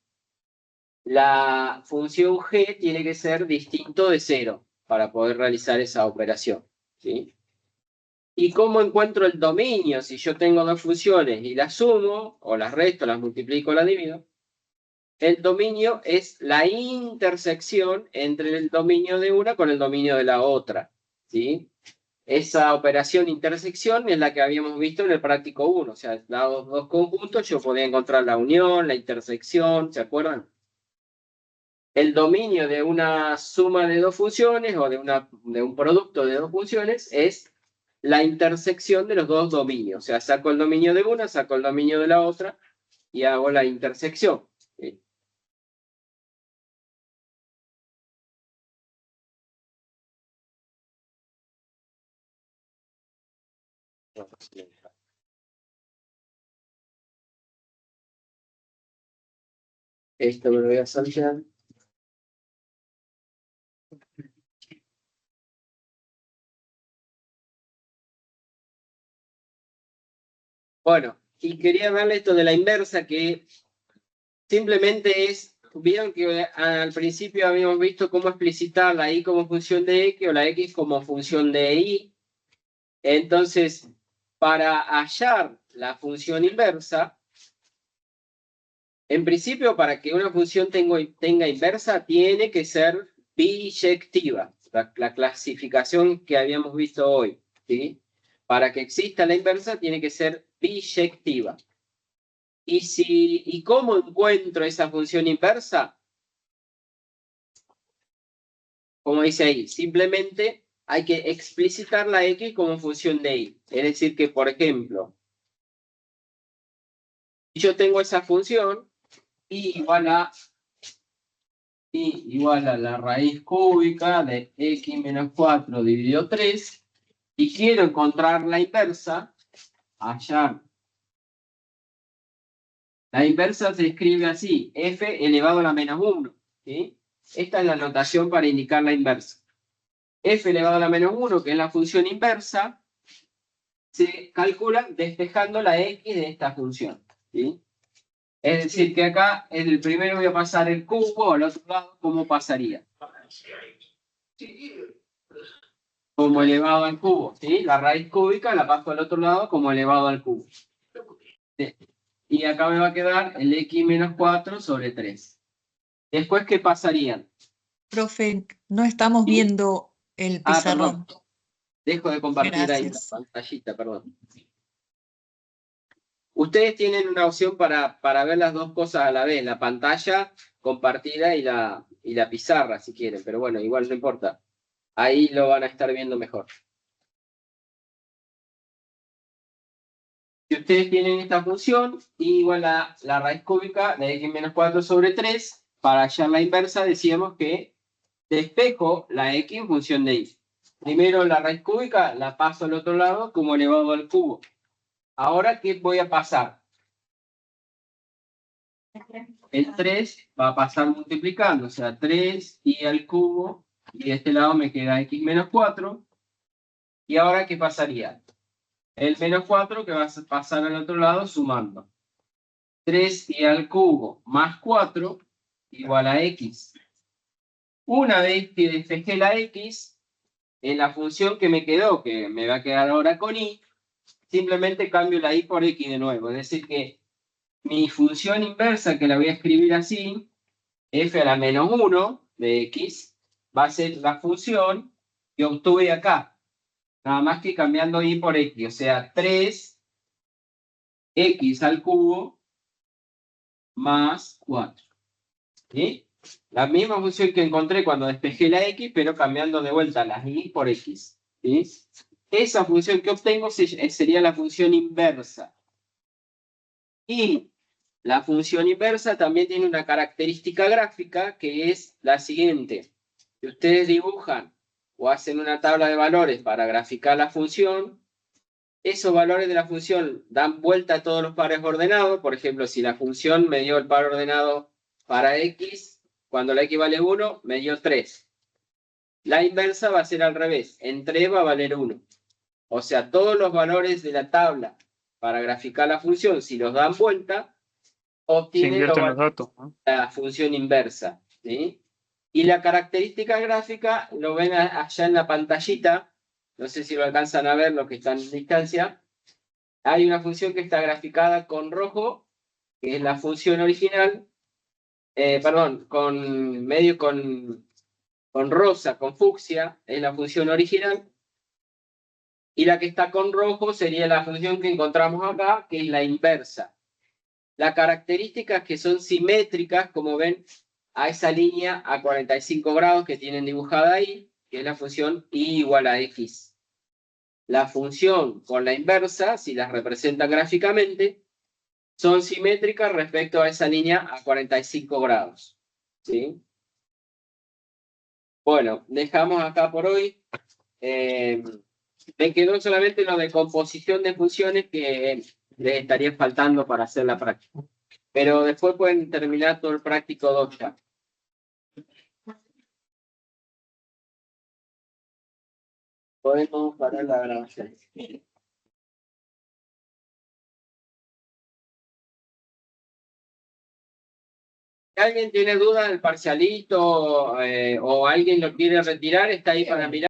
la función g tiene que ser distinto de 0 para poder realizar esa operación, ¿sí? ¿Y cómo encuentro el dominio? Si yo tengo dos funciones y las sumo, o las resto, las multiplico, las divido. El dominio es la intersección entre el dominio de una con el dominio de la otra, ¿sí? Esa operación intersección es la que habíamos visto en el práctico 1. O sea, dados dos conjuntos, yo podía encontrar la unión, la intersección, ¿se acuerdan? El dominio de una suma de dos funciones o de un producto de dos funciones es la intersección de los dos dominios. O sea, saco el dominio de una, saco el dominio de la otra y hago la intersección, ¿sí? Esto me lo voy a saltear. Bueno, y quería darle esto de la inversa, que simplemente es, vieron que al principio habíamos visto cómo explicitar la y como función de x o la x como función de y. Entonces, para hallar la función inversa, en principio, para que una función tenga inversa, tiene que ser biyectiva, la clasificación que habíamos visto hoy, ¿sí? Para que exista la inversa, tiene que ser biyectiva. ¿Y cómo encuentro esa función inversa? Como dice ahí, simplemente hay que explicitar la x como función de y. Es decir que, por ejemplo, si yo tengo esa función, y igual a la raíz cúbica de x menos 4 dividido 3, y quiero encontrar la inversa, hallar. La inversa se escribe así, f elevado a la menos 1, ¿sí? Esta es la notación para indicar la inversa. f elevado a la menos 1, que es la función inversa, se calcula despejando la x de esta función, ¿sí? Es decir, que acá en el primero voy a pasar el cubo, al otro lado, ¿cómo pasaría? Como elevado al cubo, ¿sí? La raíz cúbica la paso al otro lado como elevado al cubo. ¿Sí? Y acá me va a quedar el x menos 4 sobre 3. Después, ¿qué pasarían? Profe, no estamos viendo el pizarrón. Perdón. Dejo de compartir ahí la Gracias. pantallita, perdón. Ustedes tienen una opción para ver las dos cosas a la vez, la pantalla compartida y la pizarra, si quieren, pero bueno, igual no importa. Ahí lo van a estar viendo mejor. Si ustedes tienen esta función, igual a la raíz cúbica de x menos 4 sobre 3, para hallar la inversa decíamos que despejo la x en función de y. Primero la raíz cúbica la paso al otro lado como elevado al cubo. Ahora, ¿qué voy a pasar? El 3 va a pasar multiplicando, o sea, 3y al cubo, y de este lado me queda x menos 4. ¿Y ahora qué pasaría? El menos 4 que va a pasar al otro lado sumando. 3y al cubo más 4 igual a x. Una vez que despejé la x, en la función que me quedó, que me va a quedar ahora con y, simplemente cambio la y por x de nuevo. Es decir que mi función inversa, que la voy a escribir así, f a la menos 1 de x, va a ser la función que obtuve acá. Nada más que cambiando y por x, o sea, 3x al cubo más 4. ¿Sí? La misma función que encontré cuando despejé la x, pero cambiando de vuelta las y por x. ¿Sí? Esa función que obtengo sería la función inversa. Y la función inversa también tiene una característica gráfica que es la siguiente. Si ustedes dibujan o hacen una tabla de valores para graficar la función, esos valores de la función dan vuelta a todos los pares ordenados. Por ejemplo, si la función me dio el par ordenado para x, cuando la x vale 1, me dio 3. La inversa va a ser al revés. En 3 va a valer 1. O sea, todos los valores de la tabla para graficar la función, si los dan vuelta, Se obtienen invierten los datos, ¿no? la función inversa. ¿Sí? Y la característica gráfica lo ven allá en la pantallita. No sé si lo alcanzan a ver los que están en distancia. Hay una función que está graficada con rojo, que es la función original. Perdón, con rosa, con fucsia, es la función original. Y la que está con rojo sería la función que encontramos acá, que es la inversa. Las características que son simétricas, como ven, a esa línea a 45 grados que tienen dibujada ahí, que es la función y igual a x. La función con la inversa, si las representan gráficamente, son simétricas respecto a esa línea a 45 grados. ¿Sí? Bueno, dejamos acá por hoy. Me quedó solamente lo de composición de funciones que les estaría faltando para hacer la práctica. Pero después pueden terminar todo el práctico 2 ya. Podemos parar la grabación. Si alguien tiene dudas del parcialito o alguien lo quiere retirar, está ahí para mirar.